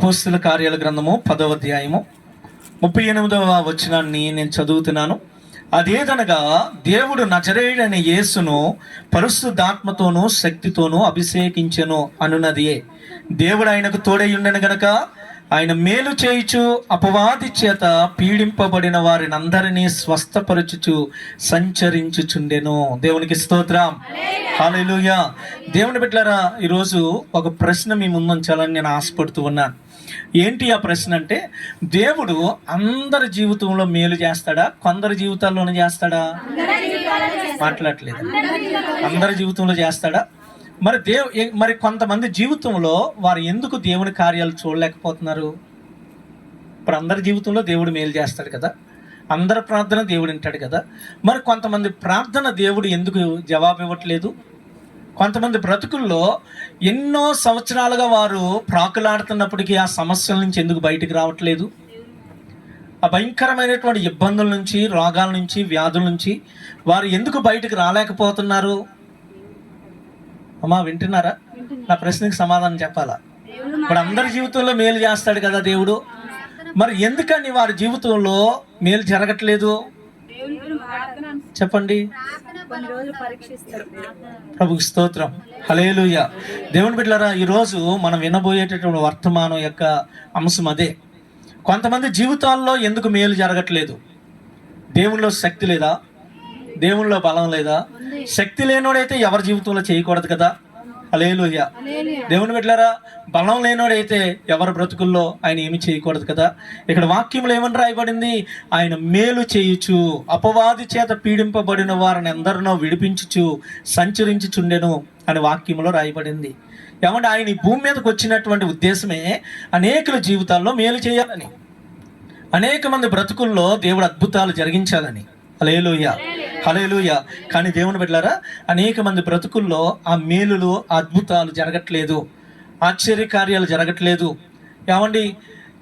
అపోస్తుల కార్యాల గ్రంథము 10వ అధ్యాయము 38వ వచనాన్ని నేను చదువుతున్నాను. అదేదనగా, దేవుడు నజరేయుడైన యేసును పరిశుద్ధాత్మతోనూ శక్తితోనూ అభిషేకించెను అనున్నది. దేవుడు ఆయనకు తోడై ఉండెను గనక ఆయన మేలు చేయుచు అపవాది చేత పీడింపబడిన వారిని అందరినీ స్వస్థపరచుచు సంచరించుచుండెను. దేవునికి స్తోత్రం, హల్లెలూయా. దేవుని బిడ్డలారా, ఈరోజు ఒక ప్రశ్న మీ ముందుంచాలని నేను ఆశపడుతూ ఉన్నాను. ఏంటి ఆ ప్రశ్న అంటే, దేవుడు అందరి జీవితంలో మేలు చేస్తాడా, కొందరి జీవితాల్లోనే చేస్తాడా? మాట్లాడలేదు. అందరి జీవితంలో చేస్తాడా? మరి కొంతమంది జీవితంలో వారు ఎందుకు దేవుని కార్యాలు చూడలేకపోతున్నారు? ఇప్పుడు అందరి జీవితంలో దేవుడు మేలు చేస్తాడు కదా, అందరి ప్రార్థన దేవుడు వింటాడు కదా. మరి కొంతమంది ప్రార్థన దేవుడు ఎందుకు జవాబు ఇవ్వట్లేదు? కొంతమంది బ్రతుకుల్లో ఎన్నో సంవత్సరాలుగా వారు ప్రాకులాడుతున్నప్పటికీ ఆ సమస్యల నుంచి ఎందుకు బయటికి రావట్లేదు? ఆ భయంకరమైనటువంటి ఇబ్బందుల నుంచి, రోగాల నుంచి, వ్యాధుల నుంచి వారు ఎందుకు బయటికి రాలేకపోతున్నారు? అమ్మా, వింటున్నారా? నా ప్రశ్నకి సమాధానం చెప్పాలా? ఇప్పుడు అందరి జీవితంలో మేలు చేస్తాడు కదా దేవుడు, మరి ఎందుకని వారి జీవితంలో మేలు జరగట్లేదు? చెప్పండి. ప్రభుకి స్తోత్రం, హల్లెలూయా. దేవుని బిడ్డలారా, ఈరోజు మనం వినబోయేటటువంటి వర్తమానం యొక్క అంశం అదే. కొంతమంది జీవితాల్లో ఎందుకు మేలు జరగట్లేదు? దేవునిలో శక్తి లేదా? దేవునిలో బలం లేదా? శక్తి లేనోడైతే ఎవరి జీవితంలో చేయకూడదు కదా. హల్లెలూయా. దేవుని బిడ్డలారా, బలం లేనోడైతే ఎవరి బ్రతుకుల్లో ఆయన ఏమి చేయకూడదు కదా. ఇక్కడ వాక్యంలో ఏమని రాయబడింది? ఆయన మేలు చేయుచు అపవాది చేత పీడింపబడిన వారిని ఎందరినో విడిపించుచు సంచరించుచుండెను అని వాక్యంలో రాయబడింది. ఏమంటే ఆయన ఈ భూమి మీదకి వచ్చినటువంటి ఉద్దేశమే అనేకుల జీవితాల్లో మేలు చేయాలని, అనేక మంది బ్రతుకుల్లో దేవుడు అద్భుతాలు జరిగించాలని. హల్లెలూయా, హల్లెలూయా. కానీ దేవుని బిడ్డలారా, అనేక మంది బ్రతుకుల్లో ఆ మేలులు, అద్భుతాలు జరగట్లేదు, ఆశ్చర్యకార్యాలు జరగట్లేదు. ఏమండి,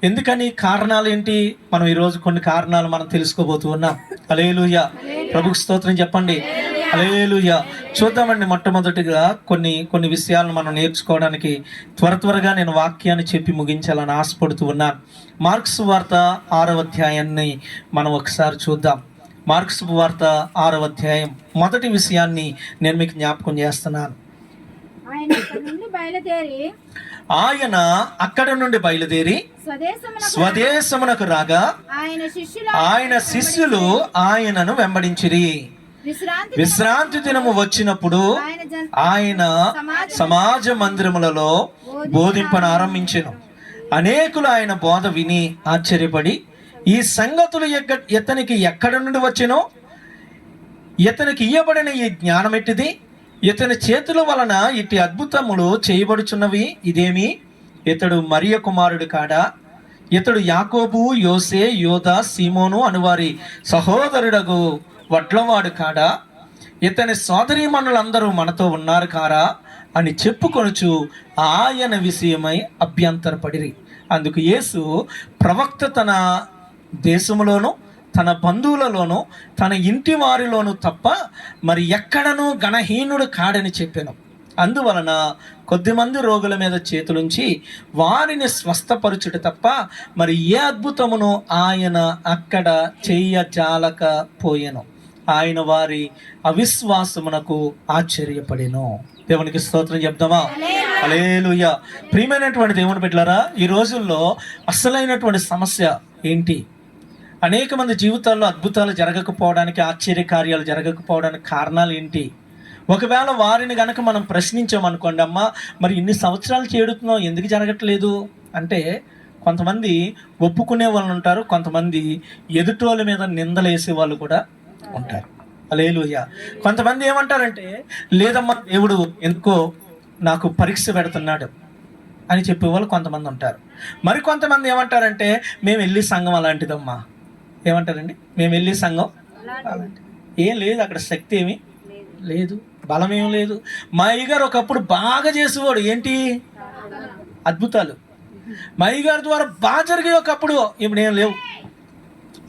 ఎందుకని? కారణాలు ఏంటి? మనం ఈరోజు కొన్ని కారణాలు మనం తెలుసుకోబోతూ ఉన్నాం. హల్లెలూయా. ప్రభుకి స్తోత్రం చెప్పండి. హల్లెలూయా. చూద్దామండి. మొట్టమొదటిగా కొన్ని విషయాలను మనం నేర్చుకోవడానికి త్వరగా నేను వాక్యాన్ని చెప్పి ముగించాలని ఆశపడుతూ ఉన్నాను. మార్క్స్ వార్త 6వ అధ్యాయాన్ని మనం ఒకసారి చూద్దాం. మార్క్స్ వార్త 6వ అధ్యాయం మొదటి విషయాన్ని నేను మీకు జ్ఞాపకం చేస్తున్నాను. ఆయన అక్కడ నుండి బయలుదేరి స్వదేశమునకు రాగా ఆయన శిష్యులు ఆయనను వెంబడించిరి. విశ్రాంతి దినము వచ్చినప్పుడు ఆయన సమాజ మందిరములలో బోధింపను ఆరంభించెను. అనేకులు ఆయన బోధ విని ఆశ్చర్యపడి, ఈ సంగతులు ఇతనికి ఎక్కడి నుండి వచ్చెనో, ఇతనికి ఇయ్యబడిన ఈ జ్ఞానం ఎట్టిది, ఇతని చేతుల వలన ఇట్టి అద్భుతములు చేయబడుచున్నవి ఇదేమి, ఇతడు మరియ కుమారుడు కాడా, ఇతడు యాకోబు, యోసే, యోదా, సీమోను అనువారి సహోదరుడగు వడ్లవాడు కాడా, ఇతని సోదరీమణులందరూ మనతో ఉన్నారు కారా అని చెప్పుకొనుచు ఆయన విషయమై అభ్యంతరపడిరి. అందుకు యేసు, ప్రవక్త తన దేశంలోను, తన బంధువులలోను, తన ఇంటి వారిలోను తప్ప మరి ఎక్కడనూ గణహీనుడు కాడని చెప్పాను. అందువలన కొద్దిమంది రోగుల మీద చేతులుంచి వారిని స్వస్థపరచుట తప్ప మరి ఏ అద్భుతమును ఆయన అక్కడ చెయ్యజాలకపోయెను. ఆయన వారి అవిశ్వాసమునకు ఆశ్చర్యపడెను. దేవునికి స్తోత్రం చెప్దామా? హల్లెలూయా. ప్రియమైనటువంటి దేవుని బిడ్డలారా, ఈ రోజుల్లో అసలైనటువంటి సమస్య ఏంటి? అనేక మంది జీవితాల్లో అద్భుతాలు జరగకపోవడానికి, ఆశ్చర్యకార్యాలు జరగకపోవడానికి కారణాలు ఏంటి? ఒకవేళ వారిని గనక మనం ప్రశ్నించామనుకోండి, అమ్మా మరి ఇన్ని సంవత్సరాలు చేడుతున్నావు, ఎందుకు జరగట్లేదు అంటే, కొంతమంది ఒప్పుకునే వాళ్ళు ఉంటారు, కొంతమంది ఎదుటోళ్ళ మీద నిందలేసే వాళ్ళు కూడా ఉంటారు. హల్లెలూయా. కొంతమంది ఏమంటారంటే, లేదమ్మా దేవుడు ఎందుకో నాకు పరీక్ష పెడుతున్నాడు అని చెప్పేవాళ్ళు కొంతమంది ఉంటారు. మరి కొంతమంది ఏమంటారంటే, మేము వెళ్ళి సంఘం అలాంటిదమ్మా. ఏమంటారండి? మేము వెళ్ళి సంఘం అలాంటి ఏం లేదు, అక్కడ శక్తి ఏమీ లేదు, బలం ఏం లేదు. మా అయ్యగారు ఒకప్పుడు బాగా చేసేవాడు, ఏంటి అద్భుతాలు. మా అయ్యగారి ద్వారా బాగా జరిగే ఒకప్పుడు, ఇప్పుడు ఏం లేవు.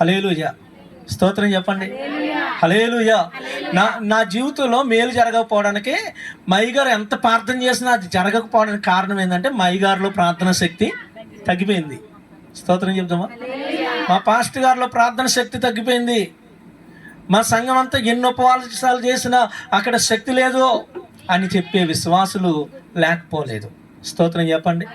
హల్లెలూయా. స్తోత్రం చెప్పండి. హల్లెలూయా. నా జీవితంలో మేలు జరగకపోవడానికి మా అయ్యగారు ఎంత ప్రార్థన చేసినా అది జరగకపోవడానికి కారణం ఏంటంటే, మా అయ్యగారిలో ప్రార్థన శక్తి తగ్గిపోయింది. స్తోత్రం చెప్దామా? మా పాస్టర్ గారిలో ప్రార్థన శక్తి తగ్గిపోయింది. మా సంఘం అంతా ఎన్ని ఉపవాసాలు చేసినా అక్కడ శక్తి లేదు అని చెప్పే విశ్వాసులు లేకపోలేదు. స్తోత్రం చెప్పండి.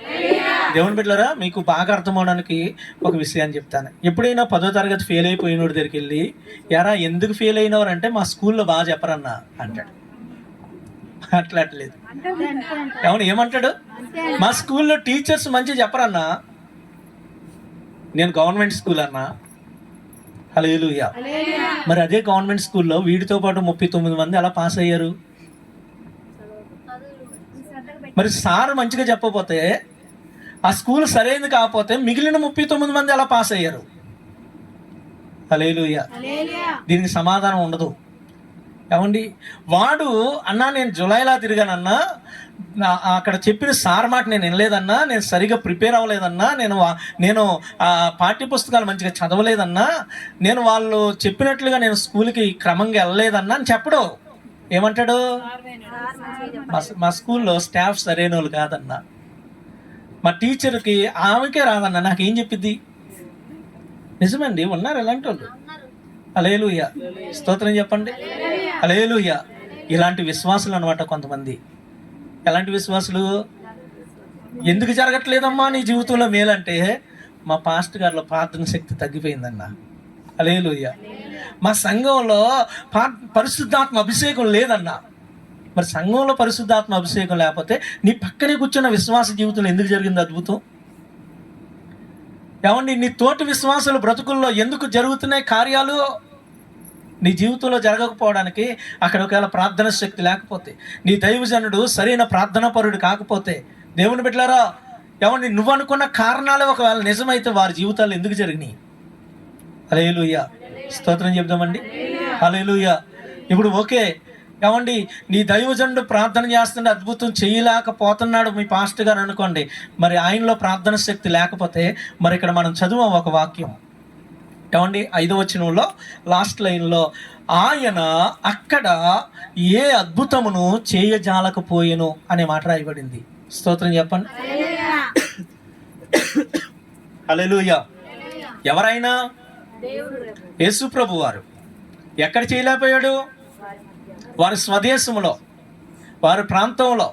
దేవుని బిడ్డలారా, మీకు బాగా అర్థమవడానికి ఒక విషయాన్ని చెప్తాను. ఎప్పుడైనా 10వ తరగతి ఫెయిల్ అయిపోయినోడి దగ్గరికి వెళ్ళి, ఎరా ఎందుకు ఫెయిల్ అయినవారంటే మా స్కూల్లో బాగా చెప్పరన్నా అంటాడు. మాట్లాడలేదు. ఏమంటాడు? మా స్కూల్లో టీచర్స్ మంచిగా చెప్పరన్నా. నేను గవర్నమెంట్ స్కూల్ అన్నా. హల్లెలూయా. మరి అదే గవర్నమెంట్ స్కూల్లో వీడితో పాటు 39 మంది అలా పాస్ అయ్యారు. మరి సార్ మంచిగా చెప్పకపోతే, ఆ స్కూల్ సరైనది కాకపోతే మిగిలిన 39 మంది అలా పాస్ అయ్యారు. హల్లెలూయా. దీనికి సమాధానం ఉండదు. ఏమండి, వాడు అన్నా నేను జులైలా తిరిగానన్నా, అక్కడ చెప్పిన సార్ మాట నేను వినలేదన్నా, నేను సరిగా ప్రిపేర్ అవ్వలేదన్నా, నేను పాఠ్య పుస్తకాలు మంచిగా చదవలేదన్నా, నేను వాళ్ళు చెప్పినట్లుగా నేను స్కూల్కి క్రమంగా వెళ్ళలేదన్నా అని చెప్పడు. ఏమంటాడు? మా స్కూల్లో స్టాఫ్ సరైన వాళ్ళు కాదన్నా, మా టీచర్కి ఆమెకే రాదన్నా, నాకేం చెప్పిద్ది? నిజమండి, ఉన్నారు ఇలాంటి వాళ్ళు. హల్లెలూయా. స్తోత్రం చెప్పండి. హల్లెలూయా. ఇలాంటి విశ్వాసులు అనమాట కొంతమంది. ఎలాంటి విశ్వాసులు? ఎందుకు జరగట్లేదమ్మా నీ జీవితంలో మేలంటే, మా పాస్టర్ గారిలో ప్రార్థన శక్తి తగ్గిపోయిందన్న. హల్లెలూయా. మా సంఘంలో పరిశుద్ధాత్మ అభిషేకం లేదన్నా. మరి సంఘంలో పరిశుద్ధాత్మ అభిషేకం లేకపోతే నీ పక్కనే కూర్చున్న విశ్వాస జీవితంలో ఎందుకు జరిగింది అద్భుతం? ఏమండి, నీ తోటి విశ్వాసుల బ్రతుకుల్లో ఎందుకు జరుగుతున్నాయి కార్యాలు? నీ జీవితంలో జరగకపోవడానికి అక్కడ ఒకవేళ ప్రార్థన శక్తి లేకపోతే, నీ దైవజనుడు సరైన ప్రార్థనా పరుడు కాకపోతే, దేవుని బిడ్డలారా, ఏమండి నువ్వు అనుకున్న కారణాలు ఒకవేళ నిజమైతే వారి జీవితాలు ఎందుకు జరిగినాయి? హల్లెలూయా. స్తోత్రం చెప్దామండి. హల్లెలూయా. ఇప్పుడు ఓకే, ఏమండి నీ దైవజనుడు ప్రార్థన చేస్తుంటే అద్భుతం చేయలేకపోతున్నాడు మీ పాస్టర్ గారు అనుకోండి, మరి ఆయనలో ప్రార్థన శక్తి లేకపోతే, మరి ఇక్కడ మనం చదువు ఒక వాక్యం. ఏమండి 5వ వచనంలో లాస్ట్ లైన్లో, ఆయన అక్కడ ఏ అద్భుతమును చేయజాలకపోయెను అనే మాట రాయబడింది. స్తోత్రం చెప్పండి. హల్లెలూయా. ఎవరైనా యేసు ప్రభు వారు ఎక్కడ చేయలేకపోయాడు? వారి స్వదేశంలో, వారి ప్రాంతంలో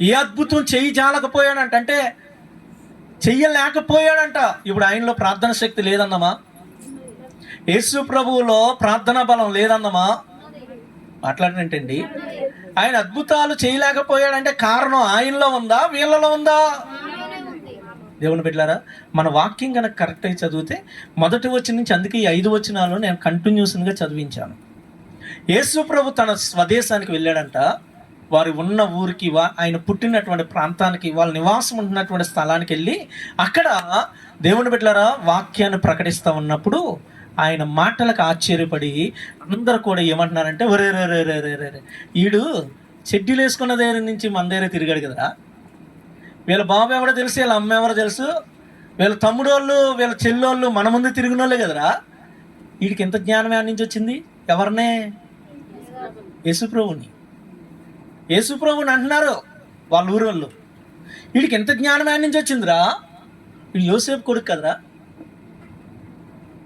ఏ అద్భుతం చేయజాలకపోయాడంట, అంటే చెయ్యలేకపోయాడంట. ఇప్పుడు ఆయనలో ప్రార్థన శక్తి లేదన్నమా? యేసు ప్రభువులో ప్రార్థనా బలం లేదన్నమా? మాట్లాడినట్టండి. ఆయన అద్భుతాలు చేయలేకపోయాడంటే కారణం ఆయనలో ఉందా, వీళ్ళలో ఉందా? దేవుని బిడ్డలారా, మన వాక్యం కనుక కరెక్ట్ అయి చదివితే మొదటి వచనం నుంచి, అందుకే ఈ 5 వచనాలు నేను కంటిన్యూస్గా చదివించాను. యేసు ప్రభు తన స్వదేశానికి వెళ్ళాడంట. వారు ఉన్న ఊరికి, ఆయన పుట్టినటువంటి ప్రాంతానికి, వాళ్ళ నివాసం ఉంటున్నటువంటి స్థలానికి వెళ్ళి అక్కడ దేవుని బిడ్డలారా వాక్యాన్ని ప్రకటిస్తూ ఉన్నప్పుడు ఆయన మాటలకు ఆశ్చర్యపడి అందరూ కూడా ఏమంటున్నారంటే, ఒరే రే రే రే రే రే ఈడు చెడ్డీలు వేసుకున్న దగ్గర నుంచి మన దగ్గర తిరిగాడు కదరా, వీళ్ళ బాబు ఎవరో తెలుసు, వీళ్ళ అమ్మ ఎవరో తెలుసు, వీళ్ళ తమ్ముడోళ్ళు వీళ్ళ చెల్లోళ్ళు మన ముందు తిరిగిన వాళ్ళే కదరా, వీడికి ఎంత జ్ఞానం ఏడ నుంచి వచ్చింది? ఎవరినే? యేసుప్రభుని. యేసుప్రభుని అంటున్నారు వాళ్ళ ఊరు వాళ్ళు. వీడికి ఎంత జ్ఞానం ఏడ నుంచి వచ్చిందిరా? వీడు యోసేపు కొడుకు కదరా,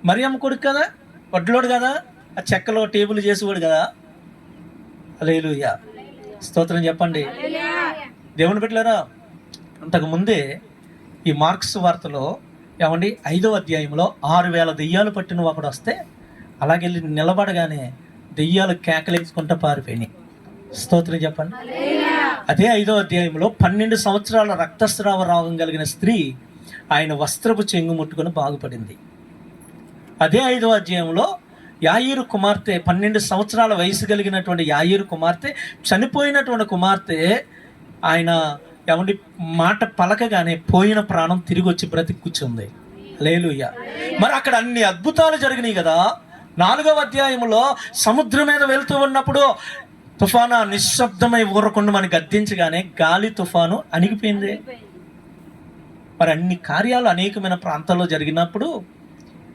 మరియమ్మ కొడుకు కదా, వడ్లోడు కదా, ఆ చెక్కలో టేబుల్ చేసేవాడు కదా. హల్లెలూయా. స్తోత్రం చెప్పండి. దేవుని బిడ్డలారా, అంతకుముందే ఈ మార్క్స్ వార్తలో ఏమండి 5వ అధ్యాయంలో 6000 దెయ్యాలు పట్టిన ఒకడు వస్తే అలాగెళ్ళి నిలబడగానే దెయ్యాలు కేకలేసుకుంటూ పారిపోయినాయి. స్తోత్రం చెప్పండి. అదే 5వ అధ్యాయంలో 12 సంవత్సరాల రక్తస్రావ రోగం కలిగిన స్త్రీ ఆయన వస్త్రపు చెంగు ముట్టుకొని బాగుపడింది. అదే 5వ అధ్యాయంలో యాయీరు కుమార్తె, 12 సంవత్సరాల వయసు కలిగినటువంటి యాయీరు కుమార్తె, చనిపోయినటువంటి కుమార్తె, ఆయన ఏమండి మాట పలకగానే పోయిన ప్రాణం తిరిగి వచ్చి బ్రతికి కూర్చుంది. హల్లెలూయా. మరి అక్కడ అన్ని అద్భుతాలు జరిగినాయి కదా. 4వ అధ్యాయంలో సముద్రం మీద వెళ్తూ ఉన్నప్పుడు తుఫాను నిశ్శబ్దమై ఊరకుండా మనకి గద్దించగానే గాలి తుఫాను అణిగిపోయింది. మరి అన్ని కార్యాలు అనేకమైన ప్రాంతాల్లో జరిగినప్పుడు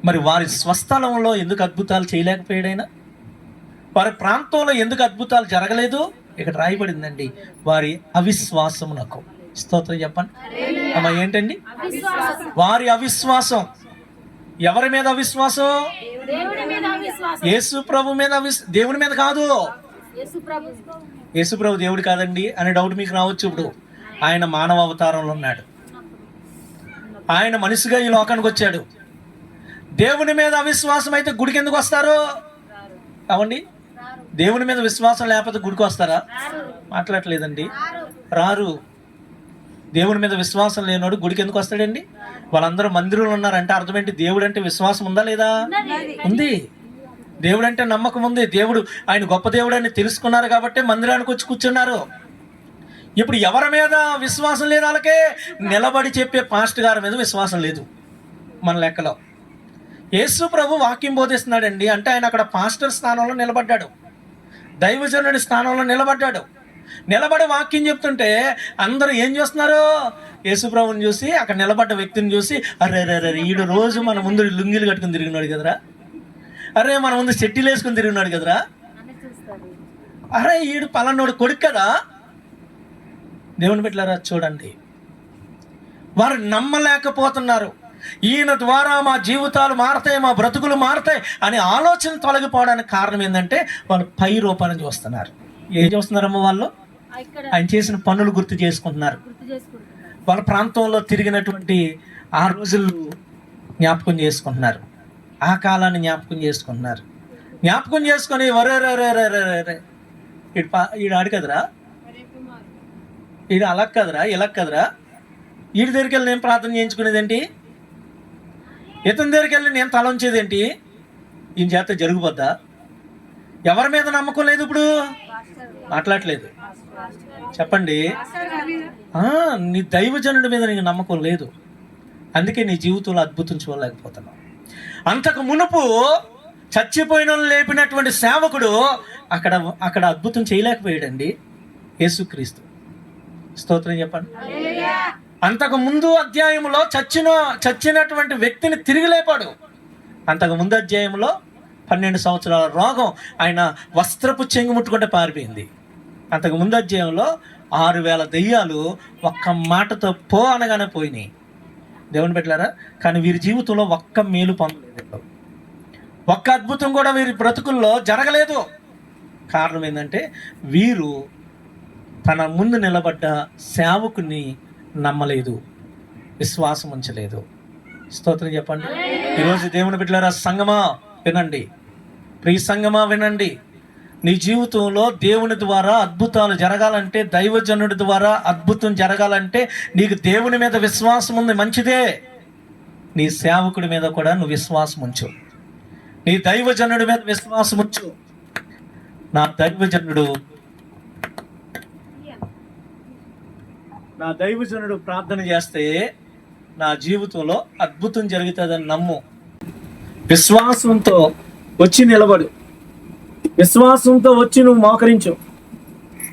మరి వారి స్వస్థలంలో ఎందుకు అద్భుతాలు చేయలేకపోయాడైనా? వారి ప్రాంతంలో ఎందుకు అద్భుతాలు జరగలేదు? ఇక్కడ రాయబడిందండి, వారి అవిశ్వాసమునకు. స్తోత్రం చెప్పండి అమ్మ. ఏంటండి? వారి అవిశ్వాసం. ఎవరి మీద అవిశ్వాసం? యేసు ప్రభు మీద. దేవుని మీద కాదు. యేసు ప్రభు దేవుడు కాదండి అనే డౌట్ మీకు రావచ్చు. ఇప్పుడు ఆయన మానవ అవతారంలో ఉన్నాడు, ఆయన మనిషిగా ఈ లోకానికి వచ్చాడు. దేవుని మీద అవిశ్వాసం అయితే గుడికి ఎందుకు వస్తారు? అవండి, దేవుని మీద విశ్వాసం లేకపోతే గుడికి వస్తారా? మాట్లాడలేదండి, రారు. దేవుని మీద విశ్వాసం లేనోడు గుడికి ఎందుకు వస్తాడండి? వాళ్ళందరూ మందిరంలో ఉన్నారంటే అర్థం ఏంటి? దేవుడు అంటే విశ్వాసం ఉందా లేదా? ఉంది. దేవుడు అంటే నమ్మకం ఉంది. దేవుడు ఆయన గొప్ప దేవుడు అని తెలుసుకున్నారు కాబట్టి మందిరానికి వచ్చి కూర్చున్నారు. ఇప్పుడు ఎవరి మీద విశ్వాసం లేదు? వాళ్ళకే నిలబడి చెప్పే పాస్టర్ గారి మీద విశ్వాసం లేదు మన లెక్కలో. యేసు ప్రభు వాక్యం బోధిస్తున్నాడండి అంటే ఆయన అక్కడ పాస్టర్ స్థానంలో నిలబడ్డాడు, దైవజనుడి స్థానంలో నిలబడ్డాడు. నిలబడి వాక్యం చెప్తుంటే అందరూ ఏం చేస్తున్నారు? యేసు ప్రభుని చూసి, అక్కడ నిలబడ్డ వ్యక్తిని చూసి, అరే రే రే ఈడు రోజు మన ముందు లుంగీలు కట్టుకుని తిరిగినాడు కదరా, అరే మన ముందు చెట్టీలు వేసుకుని తిరిగినాడు కదరా, అరే ఈడు పలానోడు కొడుకు కదా. దేవుని బిడ్డలారా చూడండి, వారు నమ్మలేకపోతున్నారు. ఈయన ద్వారా మా జీవితాలు మారతాయి, మా బ్రతుకులు మారతాయి అనే ఆలోచన తొలగిపోవడానికి కారణం ఏంటంటే వాళ్ళు పై రూపాన్ని చూస్తున్నారు. ఏం చూస్తున్నారమ్మా? వాళ్ళు ఆయన చేసిన పనులు గుర్తు చేసుకుంటున్నారు. వాళ్ళ ప్రాంతంలో తిరిగినటువంటి ఆ రోజులు జ్ఞాపకం చేసుకుంటున్నారు, ఆ కాలాన్ని జ్ఞాపకం చేసుకుంటున్నారు. జ్ఞాపకం చేసుకొని వరే రే రే రే రే రే ఈడు ఆడు కదరా, ఈడు అలా కదరా, ఇలా కదరా, వీడి దగ్గరికి వెళ్ళి నేను ప్రార్థన చేయించుకునేదేంటి, ఇతని దగ్గరికి వెళ్ళి నేను తల ఉంచేదేంటి, ఈయన చేత జరిగిపోద్దా? ఎవరి మీద నమ్మకం లేదు? ఇప్పుడు మాట్లాడలేదు. చెప్పండి, నీ దైవజనుడి మీద నీకు నమ్మకం లేదు, అందుకే నీ జీవితంలో అద్భుతం చూడలేకపోతున్నావు. అంతకు మునుపు చచ్చిపోయిన లేపినటువంటి సేవకుడు అక్కడ అద్భుతం చేయలేకపోయాడండి యేసుక్రీస్తు. స్తోత్రం చెప్పండి. అంతకు ముందు అధ్యాయంలో చచ్చినటువంటి వ్యక్తిని తిరిగి లేపాడు. అంతకు ముందు అధ్యాయంలో 12 సంవత్సరాల రోగం ఆయన వస్త్రపు చెంగు ముట్టుకుంటే పారిపోయింది. అంతకు ముందు అధ్యాయంలో 6,000 దెయ్యాలు ఒక్క మాటతో పో అనగానే పోయినాయి. దేవుని పెట్టారా? కానీ వీరి జీవితంలో ఒక్క మేలు పొందలేదు, ఒక్క అద్భుతం కూడా వీరి బ్రతుకుల్లో జరగలేదు. కారణం ఏంటంటే వీరు తన ముందు నిలబడ్డ సేవకుని నమ్మలేదు, విశ్వాసం ఉంచలేదు. స్తోత్రం చెప్పండి. ఈరోజు దేవుని బిడ్డలారా, సంగమా వినండి, ప్రియ సంగమా వినండి. నీ జీవితంలో దేవుని ద్వారా అద్భుతాలు జరగాలంటే, దైవజనుడి ద్వారా అద్భుతం జరగాలంటే నీకు దేవుని మీద విశ్వాసం ఉంది, మంచిదే. నీ సేవకుడి మీద కూడా నువ్వు విశ్వాసం ఉంచు, నీ దైవజనుడి మీద విశ్వాసం ఉంచు. నా దైవజనుడు ప్రార్థన చేస్తే నా జీవితంలో అద్భుతం జరుగుతుందని నమ్ము. విశ్వాసంతో వచ్చి నిలబడు, విశ్వాసంతో వచ్చి నువ్వు మోకరించు.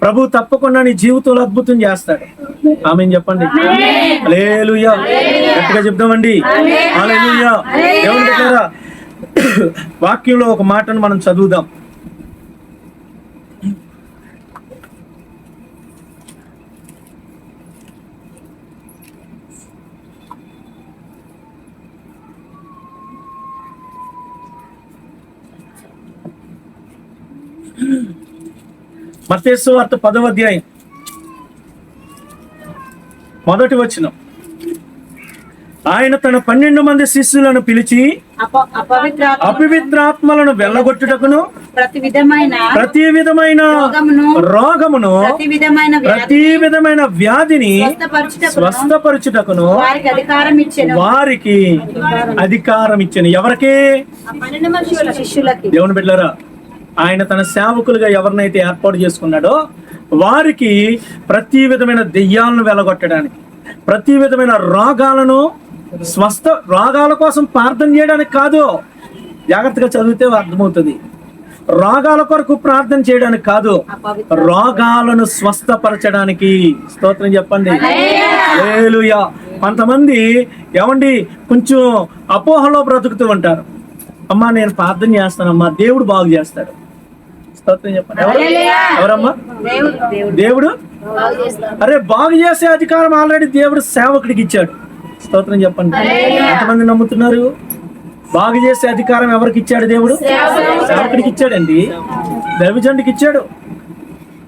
ప్రభు తప్పకుండా నీ జీవితంలో అద్భుతం చేస్తాడు. ఆమేన్ చెప్పండి. హల్లెలూయా. గట్టిగా చెప్దామండి. హల్లెలూయా. దేవుని దగ్గర వాక్యంలో ఒక మాటను మనం చదువుదాం. మత్తయి సువార్త 10వ అధ్యాయం 1వ వచనం. ఆయన తన 12 మంది శిష్యులను పిలిచి అపవిత్రాత్మలను వెళ్ళగొట్టుటకును ప్రతి విధమైన రోగమును ప్రతి విధమైన వ్యాధిని స్వస్థపరచుటకును వారికి అధికారం ఇచ్చెను. ఎవరికి? దేవుని బిడ్డలారా, ఆయన తన సేవకులుగా ఎవరినైతే ఏర్పాటు చేసుకున్నాడో వారికి ప్రతి విధమైన దెయ్యాలను వెలగొట్టడానికి, ప్రతి విధమైన రోగాలను రోగాల కోసం ప్రార్థన చేయడానికి కాదు, జాగ్రత్తగా చదివితే అర్థమవుతుంది. రోగాల కొరకు ప్రార్థన చేయడానికి కాదు, రోగాలను స్వస్థపరచడానికి. స్తోత్రం చెప్పండి. హల్లెలూయా. కొంతమంది ఏమండి కొంచెం అపోహలో బ్రతుకుతూ ఉంటారు. అమ్మా నేను ప్రార్థన చేస్తానమ్మా, దేవుడు బాగు చేస్తాడు. స్తోత్రం చెప్పండి. ఎవరమ్మా? దేవుడు అరే బాగు చేసే అధికారం ఆల్రెడీ దేవుడు సేవకుడికి ఇచ్చాడు. స్తోత్రం చెప్పండి. ఎంతమంది నమ్ముతున్నారు? బాగు చేసే అధికారం ఎవరికి ఇచ్చాడు? దేవుడు సేవకుడికి ఇచ్చాడండి, దైవజనుడికి ఇచ్చాడు.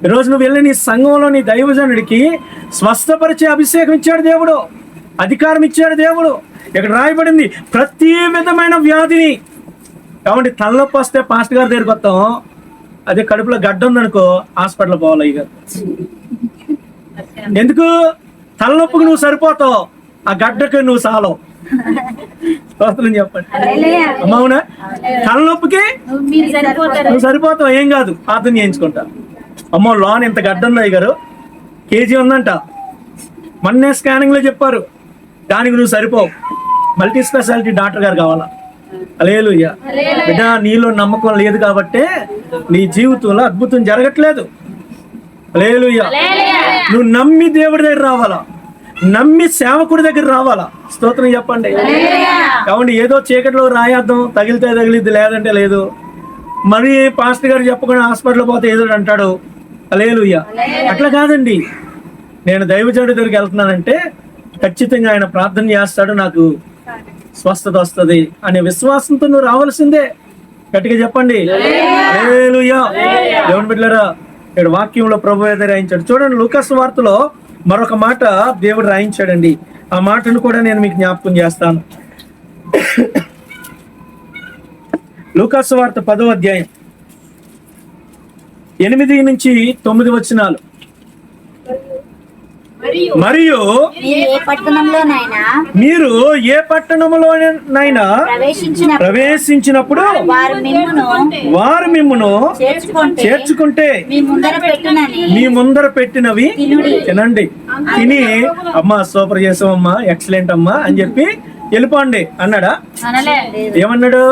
ఈరోజు నువ్వు వెళ్ళి నీ సంఘంలో నీ దైవజనుడికి స్వస్థపరిచే అభిషేకం ఇచ్చాడు దేవుడు, అధికారం ఇచ్చాడు దేవుడు. ఇక్కడ రాయబడింది ప్రతి విధమైన వ్యాధిని. కాబట్టి తలనొప్పి వస్తే పాస్టర్ గారి దగ్గరికి వస్తాం, అదే కడుపులో గడ్డ ఉందనుకో హాస్పిటల్ పోవాలి. ఇక ఎందుకు? తలనొప్పికి నువ్వు సరిపోతావు, ఆ గడ్డకి నువ్వు సాలవు. స్తోత్రం చెప్పండి. అమ్మవునా? తలనొప్పికి నువ్వు సరిపోతావు, ఏం కాదు, ప్రార్థన చేయించుకుంటా. అమ్మో లోన్ ఇంత గడ్డ ఉంది గారు, కేజీ ఉందంట, మొన్నే స్కానింగ్ లో చెప్పారు, దానికి నువ్వు సరిపోవు, మల్టీ స్పెషాలిటీ డాక్టర్ గారు కావాలా. హల్లెలూయా. బిడ్డ నీలో నమ్మకం లేదు కాబట్టి నీ జీవితంలో అద్భుతం జరగట్లేదు. హల్లెలూయా. నువ్వు నమ్మి దేవుడి దగ్గర రావాలా, నమ్మి సేవకుడి దగ్గర రావాలా. స్తోత్రం చెప్పండి. కాబట్టి ఏదో చీకట్లో రాయేద్దాం, తగిలితే తగిలిద్ది, లేదంటే లేదు. మరి పాస్టర్ గారు చెప్పకుండా హాస్పిటల్ పోతే ఏదో అంటాడు. హల్లెలూయా. అట్లా కాదండి. నేను దైవజనుడి దగ్గరికి వెళ్తున్నానంటే ఖచ్చితంగా ఆయన ప్రార్థన చేస్తాడు, నాకు స్వస్థత వస్తుంది అనే విశ్వాసంతో నువ్వు రావాల్సిందే. గట్టిగా చెప్పండి హల్లెలూయా. దేవుని బిడ్డలారా, ఇక్కడ వాక్యంలో ప్రభు ఏదో రాయించాడు. చూడండి, లూకాసు వార్తలో మరొక మాట దేవుడు రాయించాడండి. ఆ మాటను కూడా నేను మీకు జ్ఞాపకం చేస్తాను. లూకాసు వార్త 10వ అధ్యాయం 8 నుంచి 9 వచనాలు. మరియు మీరు ఏ పట్టణంలోనైనా ప్రవేశించినప్పుడు వారు మిమ్మును చేర్చుకుంటే మీ ముందర పెట్టినవి తినండి. తిని అమ్మా సూపర్ చేసామమ్మా, ఎక్సలెంట్ అమ్మా అని చెప్పి వెళ్ళిపోండి అన్నాడా? ఏమన్నాడు?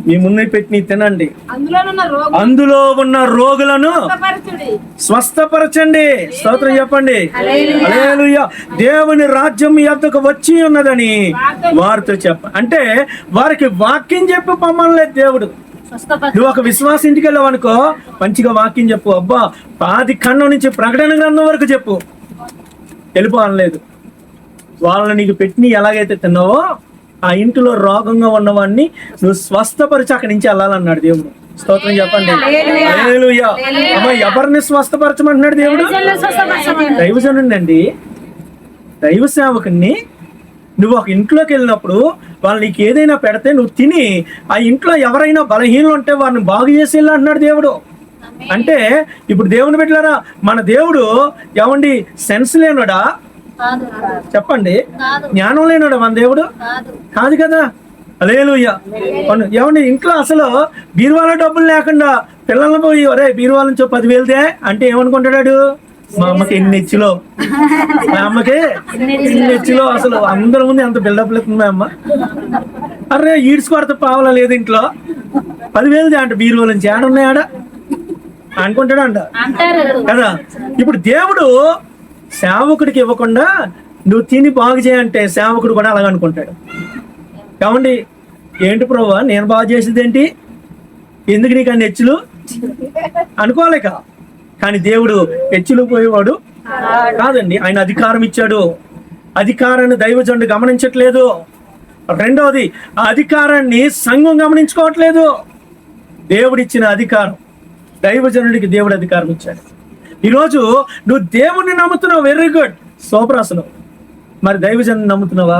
మీ ముందు పెట్టి తినండి, అందులో ఉన్న రోగులను స్వస్థపరచండి. స్తోత్రం చెప్పండి హల్లెలూయా. దేవుని రాజ్యం మీ యొద్దకు వచ్చి ఉన్నదని వారితో అంటే వారికి వాక్యం చెప్పి పొమ్మనలేదు దేవుడు. నువ్వు ఒక విశ్వాస ఇంటికి వెళ్ళావు అనుకో, మంచిగా వాక్యం చెప్పు. అబ్బా ఆది ఖండం నుంచి ప్రకటన గ్రంథం వరకు చెప్పు, వెళ్ళిపో అనలేదు. వాళ్ళని నీకు పెట్టి ఎలాగైతే తిన్నావో ఆ ఇంటిలో రోగంగా ఉన్నవాడిని నువ్వు స్వస్థపరిచి అక్కడి నుంచి వెళ్ళాలన్నాడు దేవుడు. స్తోత్రం చెప్పండి హల్లెలూయా. అమ్మ ఎవరిని స్వస్థపరచమంటున్నాడు దేవుడు? దైవజనుడిని అండి, దైవ సేవకుని. నువ్వు ఒక ఇంట్లోకి వెళ్ళినప్పుడు వాళ్ళు నీకు ఏదైనా పెడితే నువ్వు తిని ఆ ఇంట్లో ఎవరైనా బలహీనలు ఉంటే వారిని బాగు చేసి వెళ్ళి అంటున్నాడు దేవుడు. అంటే ఇప్పుడు దేవుని బిడ్డలారా, మన దేవుడు ఏమండి సెన్స్ లేనుడా? చెప్పండి, జ్ఞానం లేనుడా మన దేవుడు? కాదు కదా. హల్లెలూయా. ఏమండి ఇంట్లో అసలు బీరువాల డబ్బులు లేకుండా పిల్లలను పోయి ఒరే బీరువాల నుంచి 10,000దే అంటే ఏమనుకుంటాడు? మా అమ్మకి ఎన్ని ఇచ్చిలో, మా అమ్మకి ఎన్ని ఇచ్చిలో. అసలు అందరి ముందు ఎంత బిల్డప్ లేకుండా మా అమ్మ, అరే ఈడ్స్ కొడత పావలా లేదు ఇంట్లో, 10,000దే అంట బీరువాల నుంచి ఏడున్నాయాడ అనుకుంటాడు అంట కదా. ఇప్పుడు దేవుడు సేవకుడికి ఇవ్వకుండా నువ్వు తిని బాగు చేయంటే సేవకుడు కూడా అలాగ అనుకుంటాడు. కావండి ఏంటి ప్రభువా నేను బాగు చేసేది ఏంటి, ఎందుకు నీకు అన్ని హెచ్చులు అనుకోలేక. కానీ దేవుడు హెచ్చులు పోయేవాడు కాదండి. ఆయన అధికారం ఇచ్చాడు, అధికారాన్ని దైవజనుడు గమనించట్లేదు. రెండవది, ఆ అధికారాన్ని సంఘం గమనించుకోవట్లేదు. దేవుడిచ్చిన అధికారం, దైవజనుడికి దేవుడు అధికారం ఇచ్చాడు. ఈరోజు నువ్వు దేవుణ్ణి నమ్ముతున్నావు, వెరీ గుడ్, సూపర్. అసలు మరి దైవజనుడు నమ్ముతున్నావా?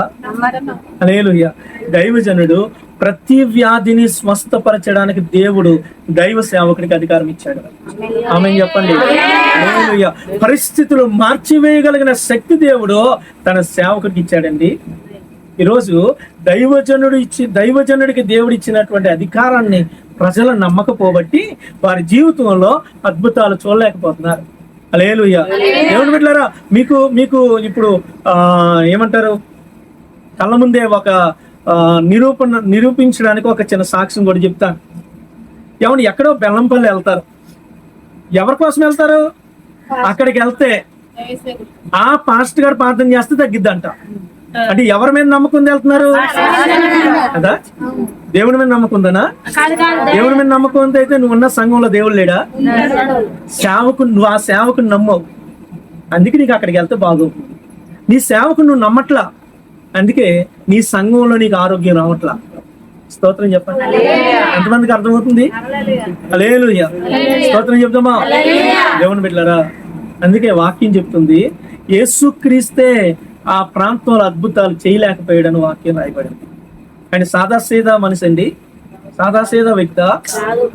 హల్లెలూయా. దైవజనుడు ప్రతి వ్యాధిని స్వస్థపరచడానికి దేవుడు దైవ సేవకుడికి అధికారం ఇచ్చాడు. ఆమేన్ చెప్పండి హల్లెలూయా. పరిస్థితులు మార్చివేయగలిగిన శక్తి దేవుడు తన సేవకుడికి ఇచ్చాడండి. ఈరోజు దైవజనుడికి దేవుడు ఇచ్చినటువంటి అధికారాన్ని ప్రజలు నమ్మకపోబట్టి వారి జీవితంలో అద్భుతాలు చూడలేకపోతున్నారు. హల్లెలూయా. దేవుని బిడ్డలారా, మీకు ఇప్పుడు ఏమంటారు, కళ్ళ ముందే ఒక నిరూపించడానికి ఒక చిన్న సాక్ష్యం కూడా చెప్తాను. ఏమన్నా ఎక్కడో బెల్లంపల్లి వెళ్తారు, ఎవరి కోసం వెళ్తారు? అక్కడికి వెళ్తే ఆ పాస్టర్ గారు ప్రార్థన చేస్తే తగ్గిద్దంట. అంటే ఎవరి మీద నమ్మకం వెళ్తున్నారు కదా? దేవుడి మీద నమ్మకం ఉందనా? దేవుడి మీద నమ్మకం అయితే నువ్వు ఉన్న సంఘంలో దేవుడు లేడా? నువ్వు ఆ సేవకుని నమ్మవు. అందుకే నీకు అక్కడికి వెళ్తే బాగోతుంది. నీ సేవకు నువ్వు నమ్మట్లా, అందుకే నీ సంఘంలో నీకు ఆరోగ్యం రావట్లా. స్తోత్రం చెప్పండి. ఎంతమందికి అర్థమవుతుంది? హల్లెలూయా. స్తోత్రం చెప్తామా దేవుని బిడ్డలారా? అందుకే వాక్యం చెప్తుంది, యేసుక్రీస్తే ఆ ప్రాంతంలో అద్భుతాలు చేయలేకపోయాడని వాక్యం రాయబడింది. ఆయన సాదాసీదా మనిషి అండి, సాదాసీదా వ్యక్తి,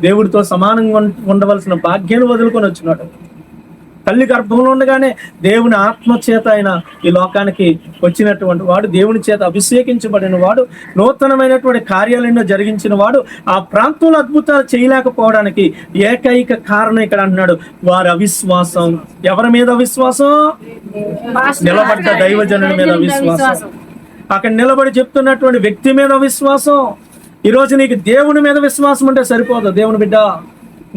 దేవుడితో సమానంగా ఉండవలసిన భాగ్యాన్ని వదులుకొని వచ్చినాడు. తల్లి గర్భంలో ఉండగానే దేవుని ఆత్మ చేత ఆయన ఈ లోకానికి వచ్చినటువంటి వాడు, దేవుని చేత అభిషేకించబడిన వాడు, నూతనమైనటువంటి కార్యాలయంలో జరిగించిన వాడు. ఆ ప్రాంతంలో అద్భుతాలు చేయలేకపోవడానికి ఏకైక కారణం ఇక్కడ అంటున్నాడు, వారి అవిశ్వాసం. ఎవరి మీద అవిశ్వాసం? నిలబడ్డ దైవజనుడి మీద అవిశ్వాసం. అక్కడ నిలబడి చెప్తున్నటువంటి వ్యక్తి మీద అవిశ్వాసం. ఈరోజు నీకు దేవుని మీద విశ్వాసం ఉంటే సరిపోదు దేవుని బిడ్డ,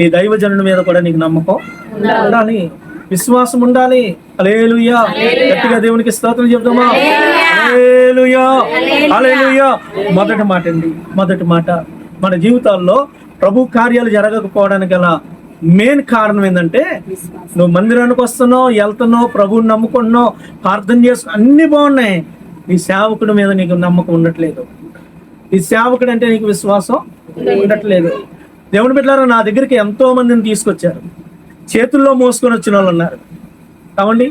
నీ దైవజనుడి మీద కూడా నీకు నమ్మకం ఉండాలి, విశ్వాసం ఉండాలి. హల్లెలూయా. గట్టిగా దేవునికి స్తోత్రం చెప్తామా? హల్లెలూయా, హల్లెలూయా. మొదటి మాట అండి, మొదటి మాట, మన జీవితాల్లో ప్రభు కార్యాలు జరగకపోవడానికి గల మెయిన్ కారణం ఏంటంటే, నువ్వు మందిరానికి వస్తున్నావు, వెళ్తున్నావు, ప్రభువుని నమ్ముకుంటున్నావు, ప్రార్థన చేస్తు, అన్ని బాగున్నాయి, నీ సేవకుడి మీద నీకు నమ్మకం ఉండట్లేదు. ఈ సేవకుడు అంటే నీకు విశ్వాసం ఉండట్లేదు. దేవుని బిడ్డలారా, నా దగ్గరికి ఎంతో మందిని తీసుకొచ్చారు, చేతుల్లో మోసుకొని వచ్చిన వాళ్ళు ఉన్నారు. కావండి,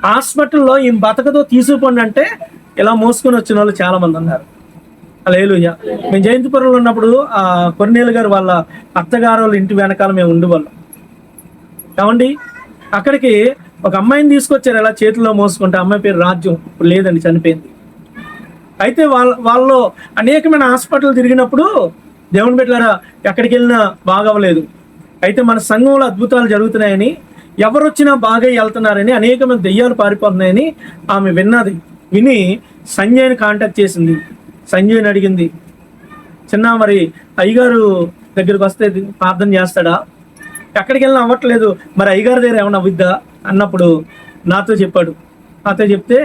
హాస్పిటల్లో ఈ బతకతో తీసుకుపోండి అంటే ఇలా మోసుకొని వచ్చిన వాళ్ళు చాలా మంది ఉన్నారు. హల్లెలూయా. మేము జయంతిపురంలో ఉన్నప్పుడు ఆ కొర్నేలు గారు వాళ్ళ అత్తగారు వాళ్ళ ఇంటి వెనకాల మేము ఉండేవాళ్ళం. కావండి, అక్కడికి ఒక అమ్మాయిని తీసుకొచ్చారు ఇలా చేతుల్లో మోసుకుంటే. అమ్మాయి పేరు రాజ్యం, ఇప్పుడు లేదండి, చనిపోయింది. అయితే వాళ్ళు అనేకమైన హాస్పిటల్ తిరిగినప్పుడు దేవుని బిడ్డలారా ఎక్కడికి వెళ్ళినా బాగవ్వలేదు. అయితే మన సంఘంలో అద్భుతాలు జరుగుతున్నాయని, ఎవరు వచ్చినా బాగా వెళ్తున్నారని, అనేకమంది దెయ్యాలు పారిపోతున్నాయని ఆమె విన్నది. విని సంజయ్ని కాంటాక్ట్ చేసింది. సంజయ్ని అడిగింది, చిన్న మరి అయ్యగారు దగ్గరికి వస్తే ప్రార్థన చేస్తాడా? ఎక్కడికి వెళ్ళినా అవ్వట్లేదు, మరి అయ్యగారి దగ్గర ఏమన్నా అవ్విద్దా అన్నప్పుడు నాతో చెప్పాడు. నాతో చెప్తే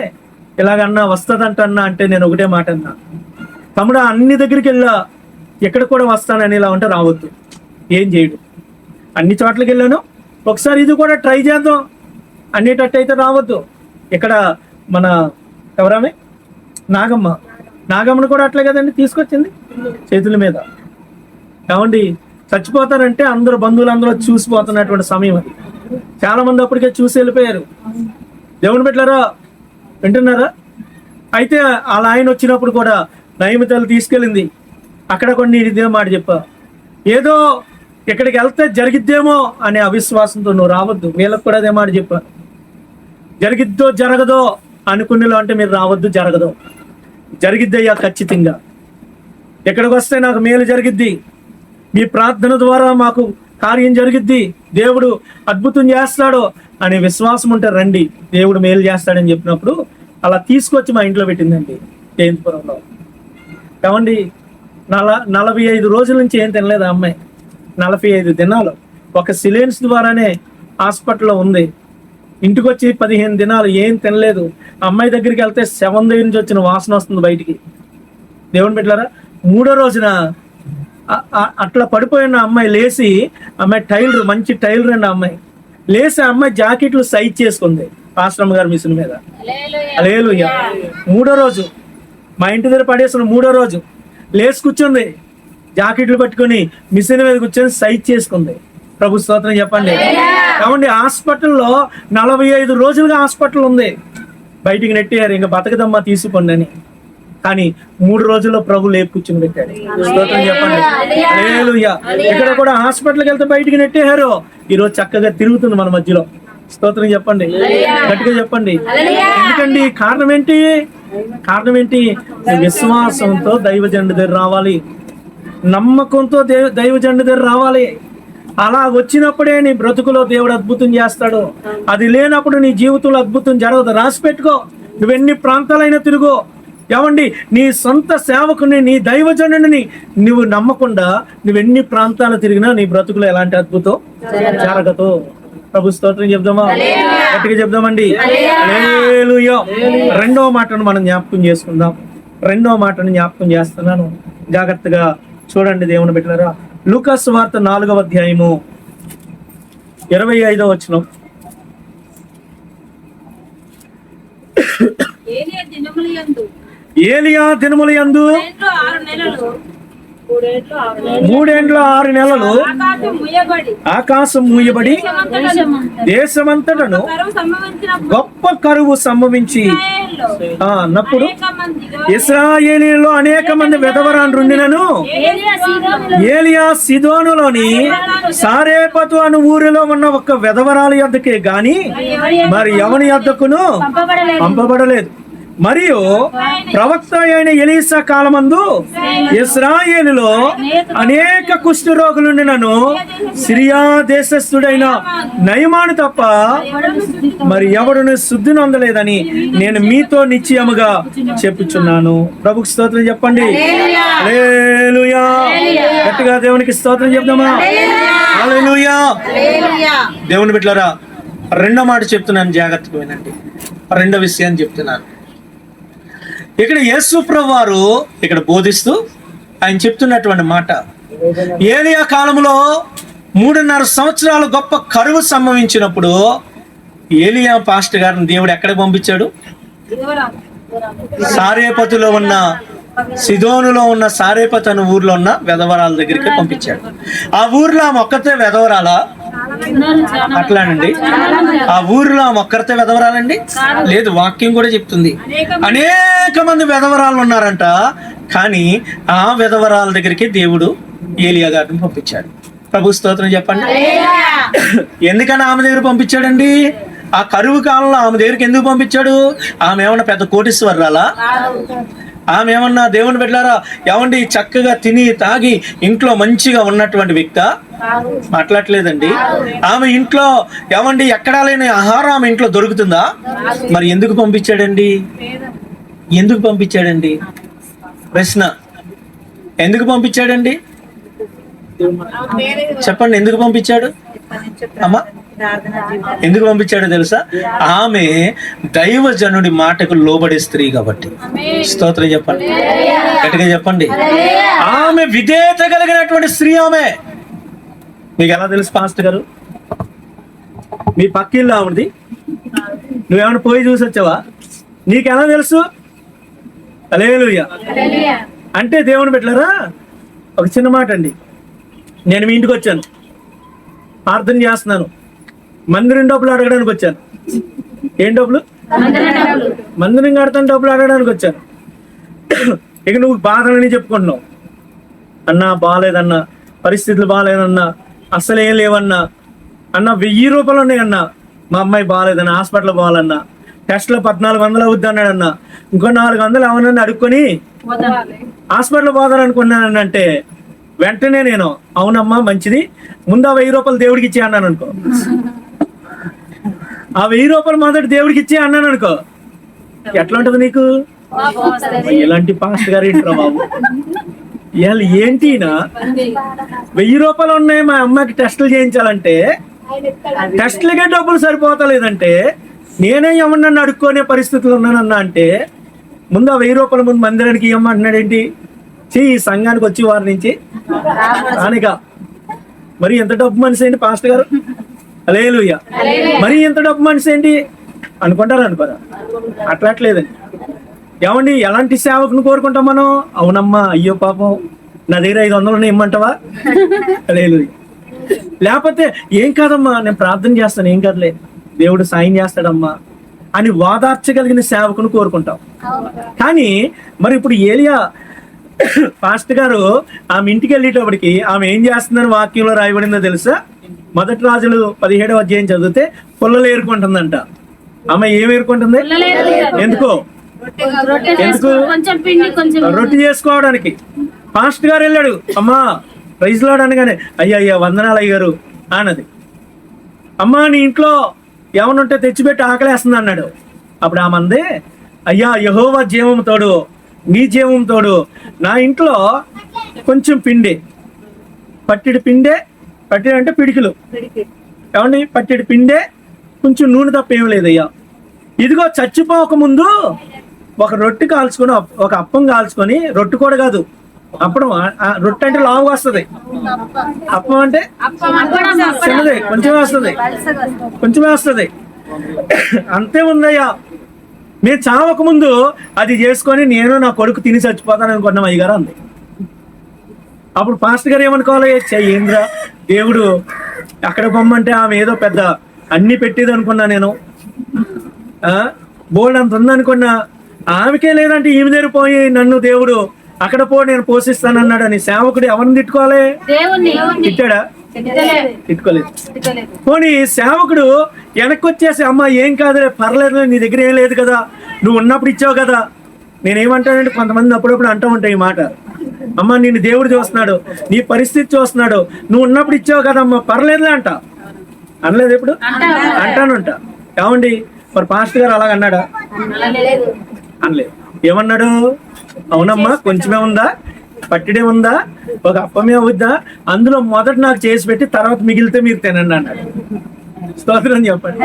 ఇలాగన్నా వస్తుందంట అన్నా అంటే నేను ఒకటే మాట అన్నా, తమ్ముడా అన్ని దగ్గరికి వెళ్ళా, ఎక్కడ కూడా వస్తానని ఇలా ఉంటే రావద్దు. ఏం చేయడు, అన్ని చోట్లకి వెళ్ళాను, ఒకసారి ఇది కూడా ట్రై చేద్దాం అనేటట్టు అయితే రావద్దు. ఇక్కడ మన ఎవరామే నాగమ్మను కూడా అట్లే కదండి తీసుకొచ్చింది చేతుల మీద. కావండి, చచ్చిపోతారంటే అందరూ బంధువులందరూ చూసిపోతున్నటువంటి సమయం అది. చాలా మంది అప్పటికే చూసి వెళ్ళిపోయారు. దేవుని బిడ్డలారా వింటున్నారా? అయితే అలా ఆయన వచ్చినప్పుడు కూడా నయమితలు తీసుకెళ్ళింది. అక్కడ కొన్ని ఇదే మాట చెప్పా, ఏదో ఇక్కడికి వెళ్తే జరిగిద్దేమో అనే అవిశ్వాసంతో నువ్వు రావద్దు. వీళ్ళకి కూడా అదే మాట చెప్పాను, జరిగిద్దో జరగదో అనుకునేలో అంటే మీరు రావద్దు, జరగదు. జరిగిద్దయ్యా ఖచ్చితంగా. ఎక్కడికి వస్తే నాకు మేలు జరిగిద్ది, మీ ప్రార్థన ద్వారా మాకు కార్యం జరిగిద్ది, దేవుడు అద్భుతం చేస్తాడు అనే విశ్వాసం ఉంటే రండి, దేవుడు మేలు చేస్తాడని చెప్పినప్పుడు అలా తీసుకొచ్చి మా ఇంట్లో పెట్టిందండి జయంతిపురంలో. కావండి, 45 రోజుల నుంచి ఏం తినలేదు ఆ అమ్మాయి. 45 దినాలు ఒక సిలిండర్స్ ద్వారానే హాస్పిటల్లో ఉంది. ఇంటికి వచ్చి 15 దినాలు ఏం తినలేదు. అమ్మాయి దగ్గరికి వెళ్తే శవం దగ్గర నుంచి వచ్చిన వాసన వస్తుంది బయటికి. దేవుని బిడ్డలారా, 3వ రోజున అట్లా పడిపోయిన అమ్మాయి లేచి, అమ్మాయి టైలర్, మంచి టైలర్ అండి అమ్మాయి, లేచి అమ్మాయి జాకెట్లు సైజ్ చేసుకుంది ఆశ్రమ గారి మిషన్ మీద. హల్లెలూయా. 3వ రోజు మా ఇంటి దగ్గర పడేసిన 3వ రోజు లేచి కూర్చుంది, జాకెట్లు పట్టుకొని మిషన్ మీద కూర్చొని సైజ్ చేసుకుంది. ప్రభు స్తోత్రం చెప్పండి. కాబట్టి హాస్పిటల్లో 45 రోజులుగా హాస్పిటల్ ఉంది, బయటికి నెట్టారు, ఇంకా బతకదమ్మా తీసుకోండి అని. కానీ 3 రోజుల్లో ప్రభు లేపు కూర్చుని పెట్టాడు. స్తోత్రం చెప్పండి. హల్లెలూయా. ఇక్కడ కూడా హాస్పిటల్కి వెళ్తే బయటికి నెట్టేశారు, ఈరోజు చక్కగా తిరుగుతుంది మన మధ్యలో. స్తోత్రం చెప్పండి, గట్టిగా చెప్పండి. ఎందుకండి? కారణం ఏంటి? కారణం ఏంటి? విశ్వాసంతో దైవజనుడి దగ్గర రావాలి, నమ్మకంతో దైవజనుడి దగ్గర రావాలి. అలా వచ్చినప్పుడే నీ బ్రతుకులో దేవుడు అద్భుతం చేస్తాడు. అది లేనప్పుడు నీ జీవితంలో అద్భుతం జరగదు. రాసి పెట్టుకో, నువ్వెన్ని ప్రాంతాలైనా తిరుగు. ఏమండి, నీ సొంత సేవకుని, నీ దైవజనుడిని నువ్వు నమ్మకుండా నువ్వెన్ని ప్రాంతాలు తిరిగినా నీ బ్రతుకులో ఎలాంటి అద్భుతం జరగదు. ప్రభు స్తోత్రం చెప్దామా? గట్టిగా చెప్దామండి. హల్లెలూయా. 2వ మాటను మనం జ్ఞాపకం చేసుకుందాం. 2వ మాటను జ్ఞాపకం చేస్తున్నాను, జాగ్రత్తగా చూడండి దేవుని బిడ్డలారా. లూకా సువార్త 4వ అధ్యాయము 25వ వచనం. ఏలియా దినముల యందు 3 6 నెలలు ఆకాశం మూయబడి దేశమంతటను గొప్ప కరువు సంభవించి అన్నప్పుడు ఇశ్రాయేలీలో అనేక మంది విధవరాలు ఉండినను ఏలియా సిదోనులోని సారేపతు అను ఊరిలో ఉన్న ఒక విధవరాలు యొద్దకే గాని మరి ఎవని యొద్దకును పంపబడలేదు. మరియు ప్రవక్త అయిన ఎలీసా కాలమందు ఇశ్రాయేలులో అనేక కుష్ఠ రోగులుండినను సిరియా దేశస్థుడైన నయమాను తప్ప మరి ఎవడును శుద్ధి నొందలేదని నేను మీతో నిశ్చయముగా చెప్పుచున్నాను. ప్రభుకి స్తోత్రం చెప్పండి. హల్లెలూయా. గట్టిగా దేవునికి స్తోత్రం చెప్దామా? హల్లెలూయా. దేవుని బిడ్డలారా, రెండో మాట చెప్తున్నాను, జాగ్రత్తగా వినండి. రెండో విషయాన్ని చెప్తున్నాను. ఇక్కడ యేసు ప్రభువు వారు ఇక్కడ బోధిస్తూ ఆయన చెప్తున్నటువంటి మాట, ఏలియా కాలంలో 3.5 సంవత్సరాలు గొప్ప కరువు సంభవించినప్పుడు ఏలియా పాస్టర్ గారిని దేవుడు ఎక్కడ పంపించాడు? సారేపతులో ఉన్న సిదోనులో ఉన్న సారేపతు అనే ఊర్లో ఉన్న విధవరాల దగ్గరికి పంపించాడు. ఆ ఊర్లో ఆమె ఒక్కతే విధవరాలా? అట్లానండి. ఆ ఊరిలో ఒక్కరితే విధవరాలండి? లేదు, వాక్యం కూడా చెప్తుంది అనేక మంది విధవరాలు ఉన్నారంట. కానీ ఆ విధవరాల దగ్గరికి దేవుడు ఏలియా గారిని పంపించాడు. ప్రభు స్తోత్రం చెప్పండి. ఎందుకని ఆమె దగ్గర పంపించాడండి? ఆ కరువు కాలంలో ఆమె దగ్గరికి ఎందుకు పంపించాడు? ఆమె ఏమన్నా పెద్ద కోటీశ్వరురాలా? ఆమె ఏమన్నా దేవుని బిడ్డలారా ఏమండి చక్కగా తిని తాగి ఇంట్లో మంచిగా ఉన్నటువంటి వ్యక్తి? మాట్లాడలేదండి. ఆమె ఇంట్లో ఏమండి ఎక్కడా లేని ఆహారం ఆమె ఇంట్లో దొరుకుతుందా? మరి ఎందుకు పంపించాడండి? ఎందుకు పంపించాడండి? ప్రశ్న. ఎందుకు పంపించాడండి? చెప్పండి, ఎందుకు పంపించాడు అమ్మా? ఎందుకు పంపించాడో తెలుసా? ఆమె దైవజనుడి మాటకు లోబడే స్త్రీ కాబట్టి. స్తోత్రం చెప్పండి, గట్టిగా చెప్పండి. ఆమె విధేయత కలిగినటువంటి స్త్రీ ఆమె. మీకు ఎలా తెలుసు పాస్టర్ గారు? మీ పక్కిల్లో ఆమెది. నువ్వేమైనా పోయి చూసి వచ్చావా? నీకెలా తెలుసు? హల్లెలూయా. అంటే దేవుని బిడ్డలారా, ఒక చిన్న మాట అండి. నేను మీ ఇంటికి వచ్చాను, ప్రార్థన చేస్తున్నాను, మందిరం డబ్బులు అడగడానికి వచ్చాను. ఏం డబ్బులు? మందిరం కడతాను డబ్బులు అడగడానికి వచ్చాను. ఇక నువ్వు బాధలని చెప్పుకుంటున్నావు. అన్నా బాగాలేదన్నా, పరిస్థితులు బాగాలేదన్నా, అసలు ఏం లేవన్నా, అన్న 1000 రూపాయలు ఉన్నాయన్నా, మా అమ్మాయి బాగాలేదన్నా, హాస్పిటల్ పోవాలన్నా, టెస్ట్లో 1400 అవుద్ది అన్నాడన్నా, ఇంకో 400 అవనని అడుక్కొని హాస్పిటల్ పోదాలనుకున్నాను అంటే వెంటనే నేను అవునమ్మా మంచిది, ముందు ఆ 1000 రూపాయలు దేవుడికి ఇచ్చే అన్నాను అనుకో. ఆ 1000 రూపాయలు మొదటి దేవుడికి ఇచ్చే అన్నాను అనుకో, ఎట్లా ఉంటది నీకు? ఇలాంటి పాస్టర్ గారు ఏంట్రా బాబు, ఇవాళ ఏంటినా 1000 రూపాయలు ఉన్నాయి మా అమ్మకి టెస్టులు చేయించాలంటే టెస్టులకే డబ్బులు సరిపోతలేదంటే నేనే ఏమన్నా అడుక్కునే పరిస్థితులు ఉన్నానన్నా అంటే ముందు ఆ 1000 రూపాయల ముందు మందిరానికి ఇవ్వమంటున్నాడు ఏంటి? ఈ సంఘానికి వచ్చి వారి నుంచి రానిక. మరి ఎంత డబ్బు మనిషి ఏంటి పాస్టర్ గారు? హల్లెలూయా. మరి ఎంత డబ్బు మనిషి ఏంటి అనుకుంటారా? అనుకోరా? అట్లట్లేదండి. ఏమండి ఎలాంటి సేవకుని కోరుకుంటాం మనం? అవునమ్మా, అయ్యో పాపం నా దగ్గర 500 ఇమ్మంటావా? హల్లెలూయా. లేకపోతే ఏం కాదమ్మా, నేను ప్రార్థన చేస్తాను, ఏం కాదులే, దేవుడు సాయం చేస్తాడమ్మా అని వాదార్చగలిగిన సేవకుని కోరుకుంటాం. కానీ మరి ఇప్పుడు ఏలియా పాస్టర్ గారు ఆమె ఇంటికి వెళ్ళేటప్పటికి ఆమె ఏం చేస్తుందని వాక్యంలో రాయబడిందో తెలుసా? 1 రాజులు 17వ అధ్యాయం చదివితే పుల్లలు ఏరుకుంటుందంట. ఆమె ఏం ఏరుకుంటుంది? ఎందుకు? రొట్టె చేసుకోవడానికి. పాస్టర్ గారు వెళ్ళాడు, అమ్మా ప్రైజ్ లార్డ్ అనగానే అయ్యా వందనాలు అయ్యారు అన్నది. అమ్మా నీ ఇంట్లో ఏమనుంటే తెచ్చిపెట్టి ఆకలేస్తుంది అన్నాడు. అప్పుడు ఆమె అందే, అయ్యా యెహోవా జీవం తోడు, నీ జీవం తోడు, నా ఇంట్లో కొంచెం పిండి, పట్టిడి పిండే, పట్టిడి అంటే పిడికిలు, ఏమండి పట్టిడి పిండే, కొంచెం నూనె తప్ప ఏం లేదయ్యా. ఇదిగో చచ్చిపోక ముందు ఒక రొట్టె కాల్చుకొని, ఒక అప్పం కాల్చుకొని, రొట్టె కూడా కాదు అప్పడం, రొట్టె అంటే లావుగా వస్తుంది, అప్పం అంటే చిన్నది కొంచెమే వస్తుంది, కొంచెమే వస్తుంది, అంతే ఉందయ్యా. మేము చావక ముందు అది చేసుకొని నేను నా కొడుకు తిని చచ్చిపోతాను అనుకున్నాం అయ్యగారు అంది. అప్పుడు పాస్టర్ గారు ఏమనుకోవాలి, ఏంద్రా దేవుడు అక్కడ పొమ్మంటే ఆమె ఏదో పెద్ద అన్ని పెట్టేది అనుకున్నా, నేను బోల్డ్ అంత ఉందనుకున్నా, ఆమెకే లేదంటే ఈమె దగ్గర పోయి నన్ను దేవుడు అక్కడ పో నేను పోషిస్తానన్నాడు అని సేవకుడు ఎవరిని తిట్టుకోవాలి? తిట్టాడా? తిట్టుకోలేదు. పోనీ సేవకుడు వెనక్కి వచ్చేసి అమ్మ ఏం కాదులే పర్లేదు, నీ దగ్గర ఏం లేదు కదా, నువ్వు ఉన్నప్పుడు ఇచ్చావు కదా. నేనేమంటానంటే కొంతమంది అప్పుడప్పుడు అంటూ ఉంటాయి ఈ మాట, అమ్మ నిన్ను దేవుడు చూస్తున్నాడు, నీ పరిస్థితి చూస్తున్నాడు, నువ్వు ఉన్నప్పుడు ఇచ్చావు కదమ్మా పర్లేదులే అంట. అనలేదు ఎప్పుడు? అంటానంట. ఏమండి మరి పాస్టర్ గారు అలాగ అన్నాడా? అనలేదు. ఏమన్నాడు? అవునమ్మా కొంచెమే ఉందా, పట్టిడే ఉందా, ఒక అప్పమే అవుద్దా, అందులో మొదట నాకు చేసి పెట్టి తర్వాత మిగిలితే మీరు తినండి అన్నాడు. స్తోత్రం చెప్పండి.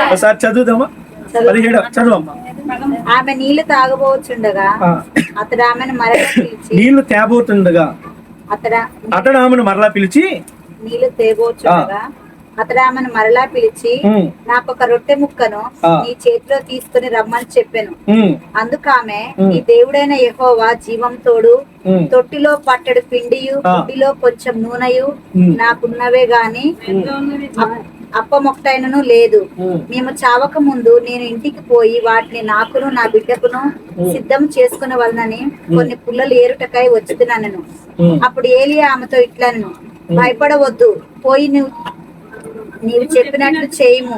ఒకసారి చదువుదామా? 17 చదువమ్మా. ఆమె నీళ్లు తాగబోచుండగా అతడు ఆమెను మరలా పిలిచి నీళ్లు తేబోతుండగా అతడు ఆమెను మరలా పిలిచి నీళ్లు తేబోచుండగా అతడు ఆమెను మరలా పిలిచి నాకు ఒక రొట్టె ముక్కను నీ చేతిలో తీసుకుని రమ్మని చెప్పాను. అందుకు ఆమె, నీ దేవుడైన యెహోవా జీవం తోడు, తొట్టిలో పట్టెడు పిండియు గుడ్డిలో కొంచెం నూనెయు నాకున్నవే గాని అప్పమొక్కటైనను లేదు. మేము చావక ముందు నేను ఇంటికి పోయి వాటిని నాకును నా బిడ్డకును సిద్ధం చేసుకునే వలనని కొన్ని పుల్లలు ఏరుటకై వచ్చినాను. అప్పుడు ఏలియా ఆమెతో ఇట్లనెను, భయపడవద్దు, పోయి నీవు చెప్పినట్లు చేయము.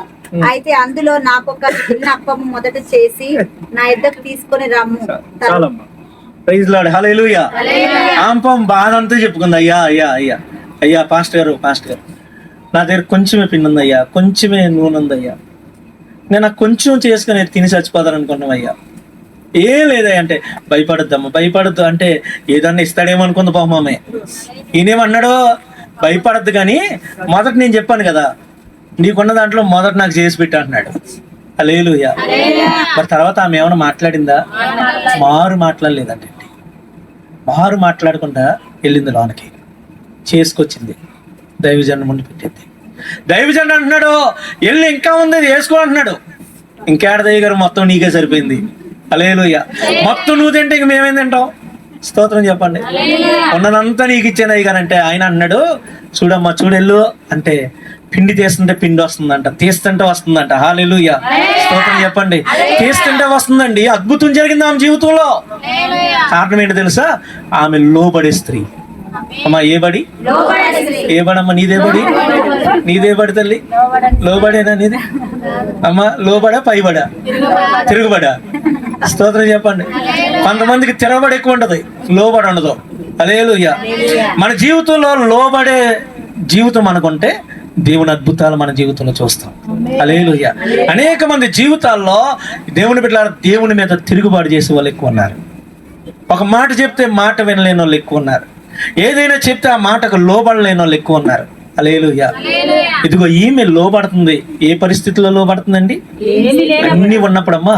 అయితే అందులో నాకొక చిన్న అప్పము మొదట చేసి నా ఇద్దరికి తీసుకొని రమ్ము. ఆంపం బాధ అంతా చెప్పుకుంది. అయ్యా అయ్యా అయ్యా అయ్యా పాస్టర్ గారు నా దగ్గర కొంచెమే పిండి ఉంది అయ్యా, కొంచెమే నూనె ఉంది అయ్యా, నేను నాకు కొంచెం చేసుకుని తిని చచ్చిపోతాను అనుకున్నాం అయ్యా. ఏం లేదయ్యా అంటే, భయపడద్దమ్మా భయపడద్దు అంటే ఏదన్నా ఇస్తాడేమో అనుకుంది పాపమే. ఈయనేమన్నాడు, భయపడద్దు కానీ మొదట నేను చెప్పాను కదా నీకున్న దాంట్లో మొదట నాకు చేసి పెట్టా అంటున్నాడు. హల్లెలూయా. మరి తర్వాత ఆమె ఏమైనా మాట్లాడిందా? మాట్లాడలేదండి. మారు మాట్లాడకుండా వెళ్ళింది లోనకి, చేసుకొచ్చింది, దైవజన్ ముందు పెట్టింది. దైవజన్ అంటున్నాడు, వెళ్ళి ఇంకా ఉంది వేసుకో అంటున్నాడు. ఇంకేడ దయ్య గారు మొత్తం నీకే సరిపోయింది. హల్లెలూయా. మొత్తం నువ్వు తింటే ఇంక మేమేం తింటాం? స్తోత్రం చెప్పండి. ఉన్నదంతా నీకు ఇచ్చాను అయ్య గారు అంటే ఆయన అన్నాడు, చూడమ్మా చూడెళ్ళు అంటే పిండి తీస్తుంటే పిండి వస్తుందంట, తీస్తుంటే వస్తుందంట. హల్లెలూయా. స్తోత్రం చెప్పండి. తీస్తుంటే వస్తుందండి. అద్భుతం జరిగింది ఆమె జీవితంలో. కారణం ఏంటి తెలుసా? ఆమె లోబడే స్త్రీ. అమ్మా ఏ బడి? ఏ బడమ్మా? నీదేబడి? నీదేబడి తల్లి? లోబడేనా నీది? అమ్మా లోబడా పైబడా తిరుగుబడా? స్తోత్రం చెప్పండి. కొంతమందికి తిరగబడి ఎక్కువ ఉంటది, లోబడి ఉండదు. హల్లెలూయా. మన జీవితంలో లోబడే జీవితం అనుకుంటే దేవుని అద్భుతాలు మన జీవితంలో చూస్తాం. హల్లెలూయా. అనేక మంది జీవితాల్లో దేవుని బిడ్డలారా దేవుని మీద తిరుగుబాటు చేసే వాళ్ళు ఎక్కువ ఉన్నారు. ఒక మాట చెప్తే మాట వినలేని వాళ్ళు ఎక్కువ ఉన్నారు. ఏదైనా చెప్తే ఆ మాటకు లోబడలేని వాళ్ళు ఎక్కువ ఉన్నారు. హల్లెలూయా. ఇదిగో ఈమె లోబడుతుంది. ఏ పరిస్థితిలో లోబడుతుందండి? అన్ని ఉన్నప్పుడమ్మా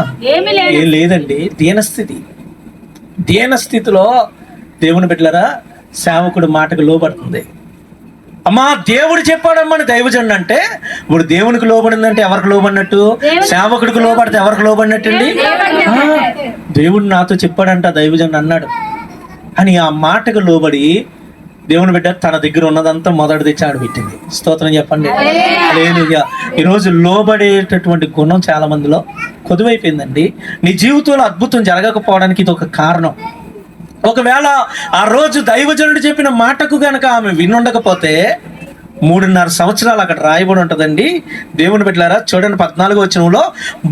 ఏం లేదండి. దీనస్థితిలో దేవుని బిడ్డలారా సేవకుడు మాటకు లోబడుతుంది. అమ్మా దేవుడు చెప్పాడమ్మని దైవజనుడు అంటే, ఇప్పుడు దేవునికి లోబడిందంటే ఎవరికి లోబడినట్టు? సేవకుడికి లోబడితే ఎవరికి లోబడినట్టండి? దేవుడు నాతో చెప్పాడంట దైవజనుడు అన్నాడు అని ఆ మాటకు లోబడి దేవుని బిడ్డ తన దగ్గర ఉన్నదంతా మొదటి తెచ్చి ఆడబెట్టింది. స్తోత్రం చెప్పండి. హల్లెలూయా. ఈరోజు లోబడేటటువంటి గుణం చాలా మందిలో కొదువైపోయిందండి. నీ జీవితంలో అద్భుతం జరగకపోవడానికి ఇది ఒక కారణం. ఒకవేళ ఆ రోజు దైవజనుడు చెప్పిన మాటకు గనక ఆమె వినుండకపోతే 3.5 సంవత్సరాలు అక్కడ రాయబడి ఉంటుందండి. దేవుని బిడ్డలారా చూడండి 14వ వచనంలో,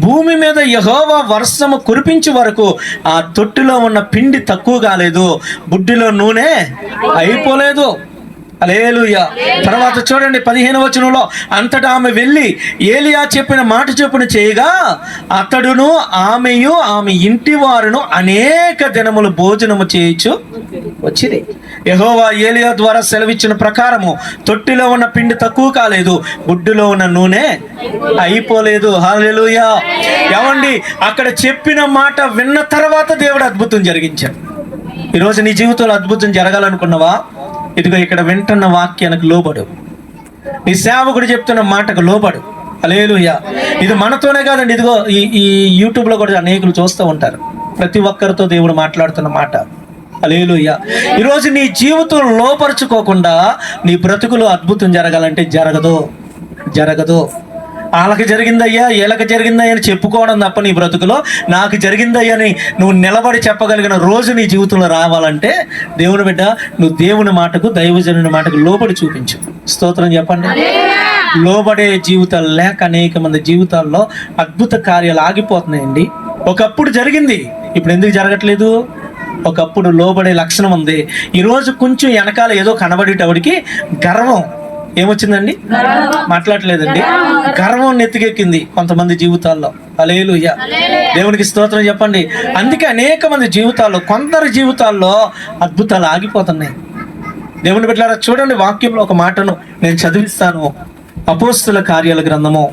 భూమి మీద యెహోవా వర్షము కురిపించే వరకు ఆ తొట్టిలో ఉన్న పిండి తక్కువ కాలేదు, బుడ్డిలో నూనె అయిపోలేదు. హల్లెలూయా. తర్వాత చూడండి 15వ వచనంలో, అంతటా ఆమె వెళ్ళి ఏలియా చెప్పిన మాట చొప్పున చేయగా అతడును ఆమెయు ఆమె ఇంటి వారును అనేక దినములు భోజనము చేయొచ్చు వచ్చింది. యెహోవా ఏలియా ద్వారా సెలవిచ్చిన ప్రకారము తొట్టిలో ఉన్న పిండి తక్కువ కాలేదు, బుడ్డిలో ఉన్న నూనె అయిపోలేదు. హల్లెలూయా. ఏమండి అక్కడ చెప్పిన మాట విన్న తర్వాత దేవుడు అద్భుతం జరిగించాడు. ఈరోజు నీ జీవితంలో అద్భుతం జరగాలనుకున్నావా? ఇదిగో ఇక్కడ వింటున్న వాక్యానికి లోబడు. నీ సేవకుడు చెప్తున్న మాటకు లోబడు. హల్లెలూయా. ఇది మనతోనే కాదండి, ఇదిగో ఈ యూట్యూబ్లో కూడా అనేకులు చూస్తూ ఉంటారు. ప్రతి ఒక్కరితో దేవుడు మాట్లాడుతున్న మాట. హల్లెలూయా. ఈరోజు నీ జీవితం లోపరుచుకోకుండా నీ బ్రతుకులో అద్భుతం జరగాలంటే జరగదు. వాళ్ళకి జరిగిందయ్యా, వీళ్ళకి జరిగిందయ్యా అని చెప్పుకోవడం తప్ప నీ బ్రతుకులో నాకు జరిగిందయ్యా అని నువ్వు నిలబడి చెప్పగలిగిన రోజు నీ జీవితంలో రావాలంటే దేవుని బిడ్డ, నువ్వు దేవుని మాటకు, దైవజనుని మాటకు లోబడి చూపించు. స్తోత్రం చెప్పండి. లోబడే జీవితాలు లేక అనేక మంది జీవితాల్లో అద్భుత కార్యాలు ఆగిపోతున్నాయండి. ఒకప్పుడు జరిగింది, ఇప్పుడు ఎందుకు జరగట్లేదు? ఒకప్పుడు లోబడే లక్షణం ఉంది. ఈరోజు కొంచెం వెనకాల ఏదో కనబడేటప్పటికి గర్వం ఏమొచ్చిందండి? మాట్లాడలేదండి. గర్వం నెత్తికెక్కింది కొంతమంది జీవితాల్లో. హల్లెలూయా. దేవునికి స్తోత్రం చెప్పండి. అందుకే అనేక మంది జీవితాల్లో, కొందరి జీవితాల్లో అద్భుతాలు ఆగిపోతున్నాయి. దేవుని బిడ్డలారా చూడండి, వాక్యంలో ఒక మాటను నేను చదివిస్తాను. అపోస్తుల కార్యాల గ్రంథంలో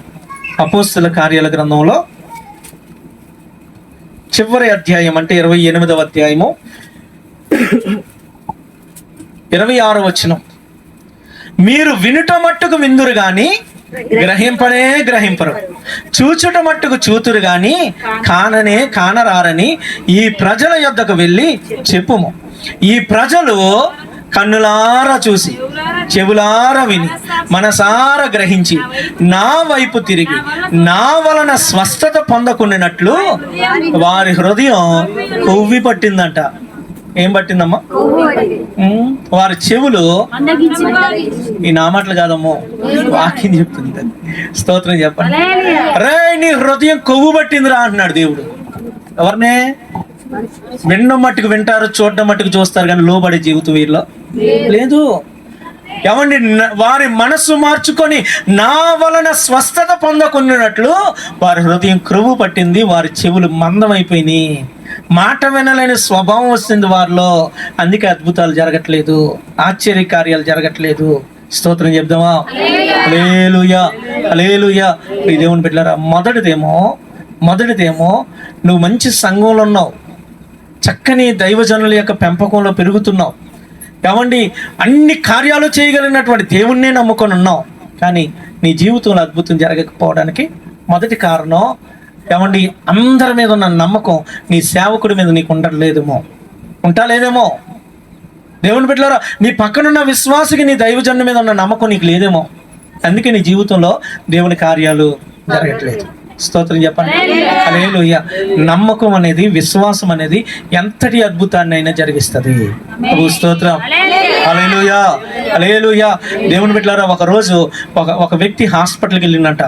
చివరి అధ్యాయం అంటే 28వ అధ్యాయము 26వ వచనం. మీరు వినుట మట్టుకు విందురు గాని గ్రహింపరు, చూచుట మట్టుకు చూతురు గాని కానరారని ఈ ప్రజల యొద్దకు వెళ్ళి చెప్పుము. ఈ ప్రజలు కన్నులారా చూసి, చెవులారా విని, మనసారా గ్రహించి నా వైపు తిరిగి నా వలన స్వస్థత పొందకుండినట్లు వారి హృదయం కొవ్వి పట్టిందంట. ఏం పట్టిందమ్మా? వారి చెవులు. ఈ నా మాటలు కాదమ్మో, వాక్యం చెప్తుంది. స్తోత్రం చెప్పండి. రే నీ హృదయం కొవ్వు పట్టిందిరా అంటున్నాడు దేవుడు. ఎవరినే? వినడం మట్టుకు వింటారు, చూడడం మట్టుకు చూస్తారు, కానీ లోబడే జీవితం వీరిలో లేదు. ఏమండి, వారి మనస్సు మార్చుకొని నా వలన స్వస్థత పొందకున్నట్లు వారి హృదయం క్రొవ్వు పట్టింది, వారి చెవులు మందమైపోయినాయి, మాట వినలేని స్వభావం వస్తుంది వారిలో. అందుకే అద్భుతాలు జరగట్లేదు, ఆశ్చర్య కార్యాలు జరగట్లేదు. స్తోత్రం చెప్దామా? హల్లెలూయా, హల్లెలూయా. ఈ దేవుని బిడ్డలారా, మొదటిదేమో నువ్వు మంచి సంఘంలో ఉన్నావు, చక్కని దైవజనుల యొక్క పెంపకంలో పెరుగుతున్నావు. ఏమండి, అన్ని కార్యాలు చేయగలిగినటువంటి దేవుణ్ణే నమ్ముకొని ఉన్నావు, కానీ నీ జీవితంలో అద్భుతం జరగకపోవడానికి మొదటి కారణం ఏమండి, అందరి మీద ఉన్న నమ్మకం నీ సేవకుడి మీద నీకు ఉండట్లేదేమో. దేవుని బిడ్డలారా, నీ పక్కనున్న విశ్వాసికి నీ దైవజనుడి మీద ఉన్న నమ్మకం నీకు లేదేమో. అందుకే నీ జీవితంలో దేవుని కార్యాలు జరగట్లేదు. స్తోత్రం చెప్పండి. హల్లెలూయా. నమ్మకం అనేది, విశ్వాసం అనేది ఎంతటి అద్భుతాన్ని అయినా జరిగిస్తుంది. స్తోత్రం. హల్లెలూయా, హల్లెలూయా. దేవుని బిడ్డలారా, ఒకరోజు ఒక వ్యక్తి హాస్పిటల్కి వెళ్ళిందంట.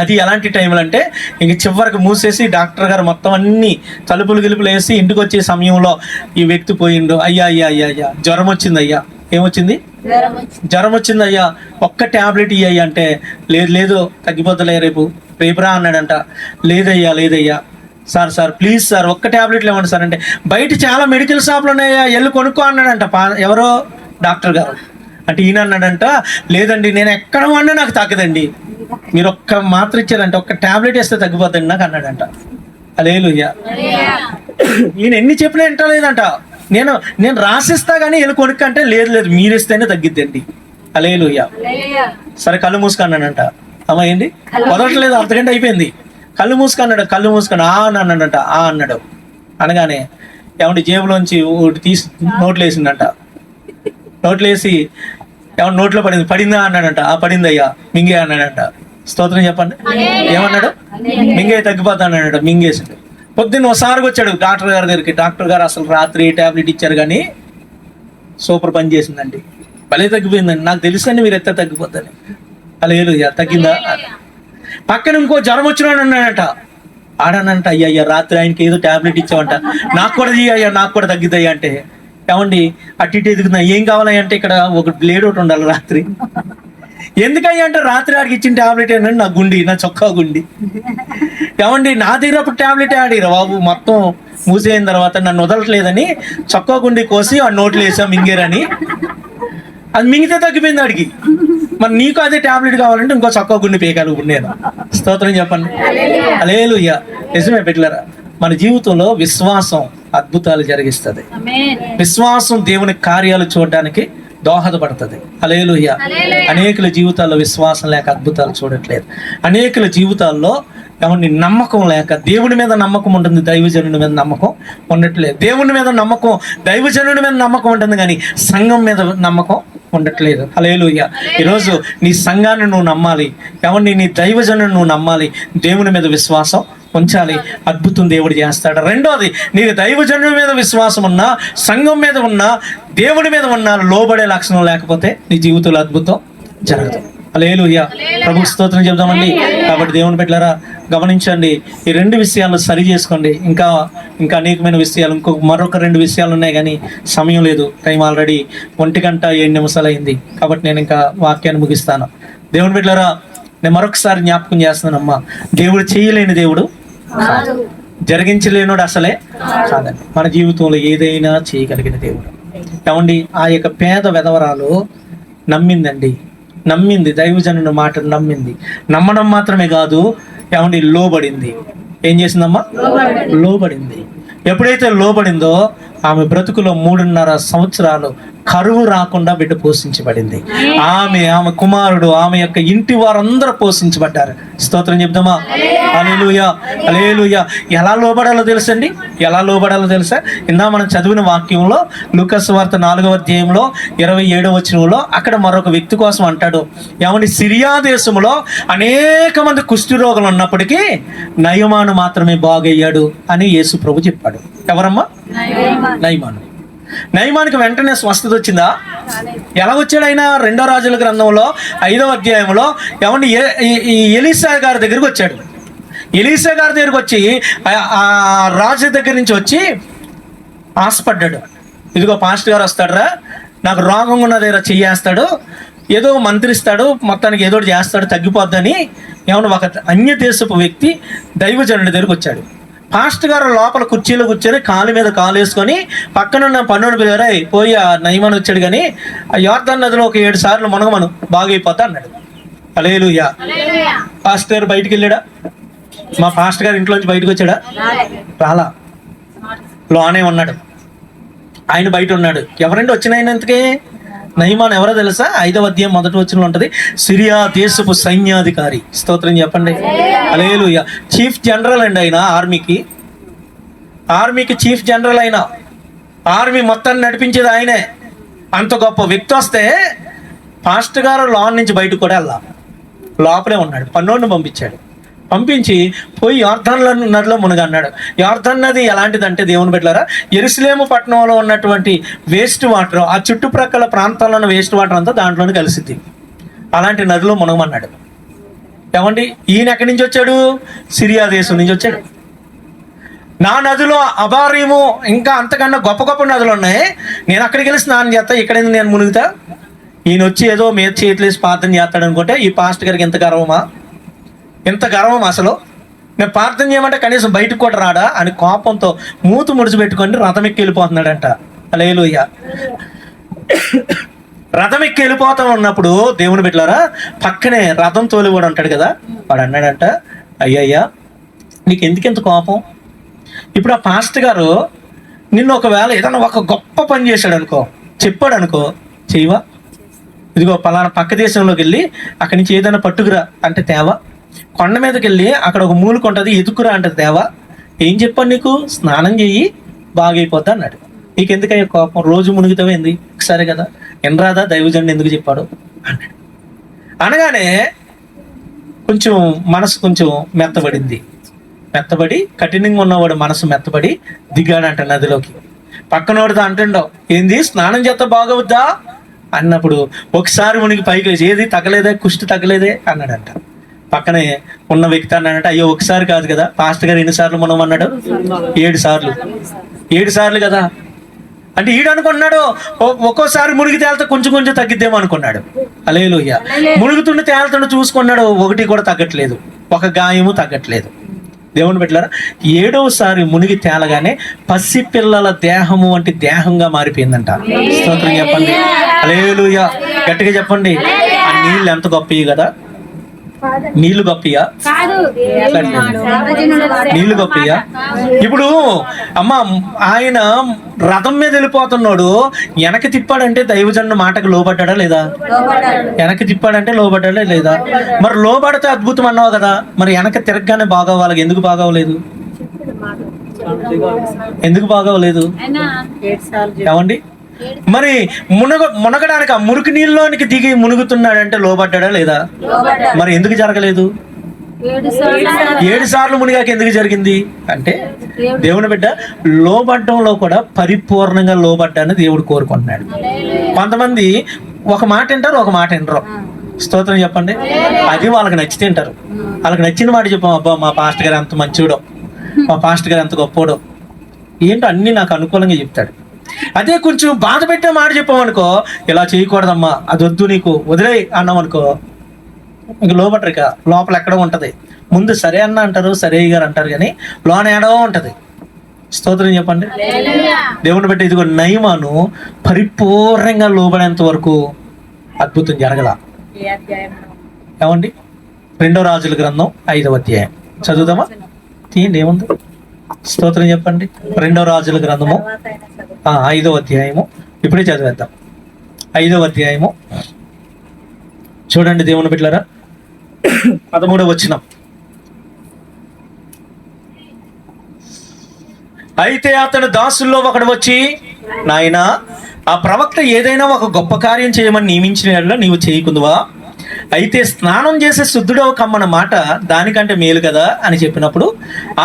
అది ఎలాంటి టైంలో అంటే, ఇంక చివరికి మూసేసి డాక్టర్ గారు మొత్తం అన్ని తలుపులు వేసి ఇంటికి వచ్చే సమయంలో ఈ వ్యక్తి పోయిండు. అయ్యా జ్వరం వచ్చింది అయ్యా. ఏమొచ్చింది? జ్వరం వచ్చింది అయ్యా, ఒక్క ట్యాబ్లెట్ ఇయ్యా అంటే, లేదు తగ్గిపోతలే, రేపు రా అన్నాడంట. లేదయ్యా సార్ ప్లీజ్ సార్ ఒక్క ట్యాబ్లెట్లు ఇవ్వండి సార్ అంటే, బయట చాలా మెడికల్ షాప్లు ఉన్నాయా, వెళ్ళి కొనుక్కో అన్నాడంట. ఎవరో డాక్టర్ గారు. అంటే ఈయన అన్నాడంట, లేదండి నేను ఎక్కడ వాడినా నాకు తగ్గదండి, మీరు ఒక్క మాత్ర ఇచ్చారంటే, ఒక్క ట్యాబ్లెట్ వేస్తే తగ్గిపోతుంది నాకు అన్నాడంట. హల్లెలూయా. ఈయన ఎన్ని చెప్పినా వింటలేదంట. నేను రాసిస్తా కానీ వెళ్ళి కొనుక్కంటే, లేదు మీరు ఇస్తేనే తగ్గిద్దండి. హల్లెలూయా. సరే కళ్ళు మూసుకున్నాడంట. అమ్మ ఏంటి వదలట్లేదు, అర్ధగంట అయిపోయింది. కళ్ళు మూసుకున్నాడు అన్నాడంట. అన్నాడు. అనగానే ఏమంటే జేబులోంచి ఒకటి తీసి నోట్లు వేసిందంట. నోట్లు వేసి ఏమన్నా నోట్లో పడిందా అన్నాడంట. పడిందయ్యా, మింగే అన్నాడంట. స్తోత్రం చెప్పండి. ఏమన్నాడు? మింగే తగ్గిపోతా అన్నాడంట. మింగేసాడు. పొద్దున్న ఒకసారి వచ్చాడు డాక్టర్ గారి దగ్గరికి. డాక్టర్ గారు అసలు రాత్రి టాబ్లెట్ ఇచ్చారు కానీ సూపర్ పని చేసిందండి, భలే తగ్గిపోయిందండి, నాకు తెలుసండి మీరు ఎత్త తగ్గిపోద్దని. హల్లెలూయా. తగ్గిందా? పక్కన ఇంకో జ్వరం వచ్చినాడు అన్నాడంట. ఆడనంట, అయ్యా రాత్రి ఆయనకి ఏదో టాబ్లెట్ ఇచ్చావంట, నాకు కూడా అయ్యా, నాకు కూడా తగ్గిద్దయ్యా అంటే, ఏమండి అటు ఇటు ఎదుగుతున్నా, ఏం కావాలయ్యా అంటే, ఇక్కడ ఒక బ్లేడ్ ఒకటి ఉండాలి రాత్రి. ఎందుకయ్యా అంటే, రాత్రి ఆడికి ఇచ్చిన టాబ్లెట్ ఏంటంటే నా చొక్కా గుండి. ఏమండి నా దగ్గర అప్పుడు టాబ్లెట్ ఆడిరా బాబు, మొత్తం మూసేయిన తర్వాత నన్ను వదలట్లేదని చొక్కా గుండి కోసి ఆ నోట్లు వేసా మింగేరని. అది మింగితే తగ్గిపోయింది ఆడికి. మరి నీకు అదే టాబ్లెట్ కావాలంటే ఇంకో చొక్కా గుండి పేకాలు నేను. స్తోత్రం చెప్పండి. హల్లెలూయా. నిజమే బిడ్డలారా, మన జీవితంలో విశ్వాసం అద్భుతాలు జరిగిస్తుంది. విశ్వాసం దేవుని కార్యాలు చూడడానికి దోహదపడుతుంది. హల్లెలూయా. అనేకుల జీవితాల్లో విశ్వాసం లేక అద్భుతాలు చూడట్లేదు. అనేకుల జీవితాల్లో ఏమన్నా నమ్మకం లేక, దేవుని మీద నమ్మకం ఉంటుంది, దైవజనుడి మీద నమ్మకం ఉండట్లేదు. దేవుని మీద నమ్మకం, దైవజనుడి మీద నమ్మకం ఉంటుంది, కానీ సంఘం మీద నమ్మకం ఉండట్లేదు. హల్లెలూయా. ఈరోజు నీ సంఘాన్ని నువ్వు నమ్మాలి, ఏమన్నా నీ దైవజనుడిని నువ్వు నమ్మాలి, దేవుని మీద విశ్వాసం ఉంచాలి. అద్భుతం దేవుడు చేస్తాడు. రెండోది, నీకు దైవజనుడి మీద విశ్వాసం ఉన్నా, సంఘం మీద ఉన్నా, దేవుడి మీద ఉన్నా, లోబడే లక్షణం లేకపోతే నీ జీవితంలో అద్భుతం జరగదు. హల్లెలూయా. ప్రభు స్తోత్రం చెప్దామండి. కాబట్టి దేవుని బిడ్డలారా గమనించండి, ఈ 2 విషయాలు సరి చేసుకోండి. ఇంకా అనేకమైన విషయాలు, మరొక 2 విషయాలు ఉన్నాయి, కానీ సమయం లేదు. టైం ఆల్రెడీ 1:07 అయింది. కాబట్టి నేను ఇంకా వాక్యాన్ని ముగిస్తాను. దేవుని బిడ్డలారా, నేను మరొకసారి జ్ఞాపకం చేస్తున్నానమ్మా, దేవుడు చేయలేని దేవుడు, జరిగించలేనుడు అసలే కాదండి. మన జీవితంలో ఏదైనా చేయగలిగిన దేవుడు. ఏమండి, ఆ యొక్క పేద వెధవరాలు నమ్మింది దైవజనుని మాటను నమ్మింది. నమ్మడం మాత్రమే కాదు, ఏమండి, లోబడింది. ఏం చేసిందమ్మా? లోబడింది. ఎప్పుడైతే లోబడిందో ఆమె బ్రతుకులో 3.5 సంవత్సరాలు కరువు రాకుండా బిడ్డ పోషించబడింది. ఆమె కుమారుడు, ఆమె యొక్క ఇంటి వారందరూ పోషించబడ్డారు. స్తోత్రం చెప్దామా? హల్లెలూయా, హల్లెలూయా. ఎలా లోబడాలో తెలుసండి? ఎలా లోబడాలో తెలుసా? మనం చదివిన వాక్యంలో లూకా సువార్త 4వ అధ్యాయంలో 27వ వచనంలో అక్కడ మరొక వ్యక్తి కోసం అంటాడు, ఏమండి, సిరియా దేశంలో అనేక మంది కుష్ఠరోగులు ఉన్నప్పటికీ నయమాను మాత్రమే బాగయ్యాడు అని యేసు ప్రభు చెప్పాడు. ఎవరమ్మా? నయమానికి వెంటనే స్వస్థత వచ్చిందా? ఎలా వచ్చాడు ఆయన? 2వ రాజుల గ్రంథంలో 5వ అధ్యాయంలో ఏమండి, ఎలీషా గారి దగ్గరికి వచ్చాడు. ఎలీషా గారి దగ్గరికి వచ్చి ఆ రాజు దగ్గర నుంచి వచ్చి ఆశపడ్డాడు. ఇదిగో పాస్టర్ గారు వస్తాడరా, నాకు రోగం ఉన్న దగ్గర చెయ్యేస్తాడు, ఏదో మంత్రిస్తాడు, మొత్తానికి ఏదో చేస్తాడు, తగ్గిపోద్దని ఏమన్నా ఒక అన్య దేశపు వ్యక్తి దైవజనుడి దగ్గరికి వచ్చాడు. పాస్టర్ గారు లోపల కుర్చీలో కూర్చొని కాలు మీద కాలు వేసుకొని పక్కనున్న పన్నుని పిలిగారు, పోయి ఆ నయమాను వచ్చాడు, కానీ ఆ యోర్దాను నదిలో ఒక 7 సార్లు మునగమను బాగైపోతా అన్నాడు. హల్లెలూయా. పాస్టర్ గారు బయటికి వెళ్ళాడా? మా పాస్టర్ గారు ఇంట్లోంచి బయటకు వచ్చాడా? రాలా. లోనే ఉన్నాడు. ఆయన బయట ఉన్నాడు. ఎవరండి వచ్చిన ఆయన? ఇంతకే నయమాను ఎవరో తెలుసా? 5వ అధ్యాయం 1వ వచనంలో ఉంటుంది, సిరియా దేశపు సైన్యాధికారి. స్తోత్రం చెప్పండి. హల్లెలూయా. చీఫ్ జనరల్ అండి ఆయన. ఆర్మీకి చీఫ్ జనరల్ అయినా, ఆర్మీ మొత్తాన్ని నడిపించేది ఆయనే. అంత గొప్ప వ్యక్తి వస్తే పాస్టర్ గారు లోన్ నుంచి బయటకు కూడా వెళ్ళా, లోపలే ఉన్నాడు. పన్నోడిని పంపించి పోయి యోర్దాను నదిలో మునగన్నాడు. యోర్దాను నది ఎలాంటిదంటే దేవుని బిడ్డలారా, యెరూషలేము పట్టణంలో ఉన్నటువంటి వేస్ట్ వాటర్, ఆ చుట్టుప్రక్కల ప్రాంతాల్లో ఉన్న వేస్ట్ వాటర్ అంతా దాంట్లోనే కలిసిద్ది. అలాంటి నదిలో మునగమన్నాడు. ఏమండి, ఈయన ఎక్కడి నుంచి వచ్చాడు? సిరియా దేశం నుంచి వచ్చాడు. నా నదిలో అబారీము ఇంకా అంతకన్నా గొప్ప గొప్ప నదులు ఉన్నాయి, నేను అక్కడికి వెళ్ళి స్నానం చేస్తా, ఇక్కడ నేను మునుగుతా. ఈయన వచ్చి ఏదో మీద చేతులేసి ప్రార్థన చేస్తాడు అనుకుంటే ఈ పాస్టర్ గారికి ఎంత గర్వం అసలు. నేను ప్రార్థన చేయమంటే కనీసం బయటకు కూడా రాడా అని కోపంతో మూతు ముడిచిపెట్టుకొని రథం ఎక్కి వెళ్ళిపోతున్నాడంట. హల్లెలూయా. రథం ఎక్కి వెళ్ళిపోతా ఉన్నప్పుడు దేవుని బిడ్డలారా, పక్కనే రథం తోలివాడు ఉంటాడు కదా, వాడు అన్నాడంట, అయ్యయ్యా నీకు ఎందుకెంత కోపం? ఇప్పుడు ఆ పాస్టర్ గారు నిన్ను ఒకవేళ ఏదైనా ఒక గొప్ప పని చేశాడు అనుకో, చెప్పాడు అనుకో, చేయవా? ఇదిగో పలానా పక్క దేశంలోకి వెళ్ళి అక్కడి నుంచి ఏదైనా పట్టుకురా అంటే తేవా? కొండ మీదకి వెళ్ళి అక్కడ ఒక మూలిక ఉంటుంది, ఎదుకురా అంటే తేవా? ఏం చెప్పాను నీకు? స్నానం చెయ్యి బాగైపోతా అన్నాడు. నీకెందుకయ్యా కోపం? రోజు మునుగుతావేంది? సరే కదా, ఎనరాదా దైవజనుడు ఎందుకు చెప్పాడు అన్నాడు. అనగానే కొంచెం మనసు కొంచెం మెత్తబడి కఠినంగా ఉన్నవాడు మనసు మెత్తబడి దిగాడంట నదిలోకి. పక్కనోడితో అంటుండవు, ఏంది స్నానం చేస్తా బాగవుద్దా అన్నప్పుడు ఒకసారి మునిగి పైకి లేచి, ఏది తగ్గలేదే, కుష్టి తగ్గలేదే అన్నాడంట. పక్కనే ఉన్న వ్యక్తి అన్నాడంటే, అయ్యో ఒకసారి కాదు కదా, పాస్టర్ గారు ఎన్నిసార్లు మనం అన్నాడు? 7 సార్లు కదా. అంటే ఈడు అనుకున్నాడు ఒక్కోసారి మునిగి తేలితే కొంచెం తగ్గిద్దేమో అనుకున్నాడు. హల్లెలూయా. మునుగుతుండి తేలుతుండి చూసుకున్నాడు, ఒకటి కూడా తగ్గట్లేదు, ఒక గాయము తగ్గట్లేదు. దేవుని బిడ్డలారా, 7వసారి మునిగి తేలగానే పసి పిల్లల దేహము వంటి దేహంగా మారిపోయిందంట. స్తోత్రం చెప్పండి. హల్లెలూయా. గట్టిగా చెప్పండి. ఆ నీళ్ళు ఎంత గొప్పవి కదా. నీళ్లు గొప్పయా? నీళ్లు గొప్పయా? ఇప్పుడు అమ్మ ఆయన రథం మీద వెళ్ళిపోతున్నాడు, వెనక్కి తిప్పాడంటే దైవజనుడు మాటకు లోబడ్డా లేదా? వెనక్కి తిప్పాడంటే లోబడ్డా లేదా? మరి లోబడితే అద్భుతం అన్నావు కదా, మరి వెనక్కి తిరగగానే బాగోవాలి, ఎందుకు బాగోలేదు? ఎందుకు బాగోలేదు? ఏమండి? మరి మునగడానికి ఆ మురికి నీళ్ళలోనికి దిగి మునుగుతున్నాడంటే లోబడ్డా లేదా? మరి ఎందుకు జరగలేదు? 7 సార్లు మునిగాక ఎందుకు జరిగింది అంటే, దేవుని బిడ్డ లోబడ్డంలో కూడా పరిపూర్ణంగా లోబడ్డాన్ని దేవుడు కోరుకుంటున్నాడు. కొంతమంది ఒక మాట వింటారు, ఒక మాట వినరు. స్తోత్రం చెప్పండి. అది వాళ్ళకి నచ్చి తింటారు. వాళ్ళకి నచ్చిన మాట చెప్పాం, అబ్బా మా పాస్టర్ గారు ఎంత మంచివాడో, మా పాస్టర్ గారు ఎంత గొప్పోడో, ఏంటో అన్ని నాకు అనుకూలంగా చెప్తాడు. అదే కొంచెం బాధ పెట్టే మాట చెప్పామనుకో, ఇలా చేయకూడదమ్మా, అది వద్దు నీకు వదిలే అన్నామనుకో, ఇంక లోపట్రిక లోపల ఎక్కడో ఉంటది. ముందు సరే అన్న అంటారు, సరే గారు అంటారు, కానీ లోన ఏడో ఉంటది. స్తోత్రం చెప్పండి. దేవుని బట్టి ఇదిగో నయమాను పరిపూర్ణంగా లోబడేంత వరకు అద్భుతం జరగల. ఏమండి? 2వ రాజుల గ్రంథం 5వ అధ్యాయం చదువుదామా? తీయండి, ఏముంది? స్తోత్రం చెప్పండి. 2వ రాజుల గ్రంథము 5వ అధ్యాయము ఇప్పుడే చదివేద్దాం. 5వ అధ్యాయము చూడండి దేవుని బిడ్డలారా, 13వ వచనం. అయితే అతని దాసుల్లో ఒకడు వచ్చి, నాయనా ఆ ప్రవక్త ఏదైనా ఒక గొప్ప కార్యం చేయమని నియమించిన యెడల నీవు చేయకుందువా? అయితే స్నానం చేసే శుద్ధుడవ కమ్మన్న మాట దానికంటే మేలు కదా అని చెప్పినప్పుడు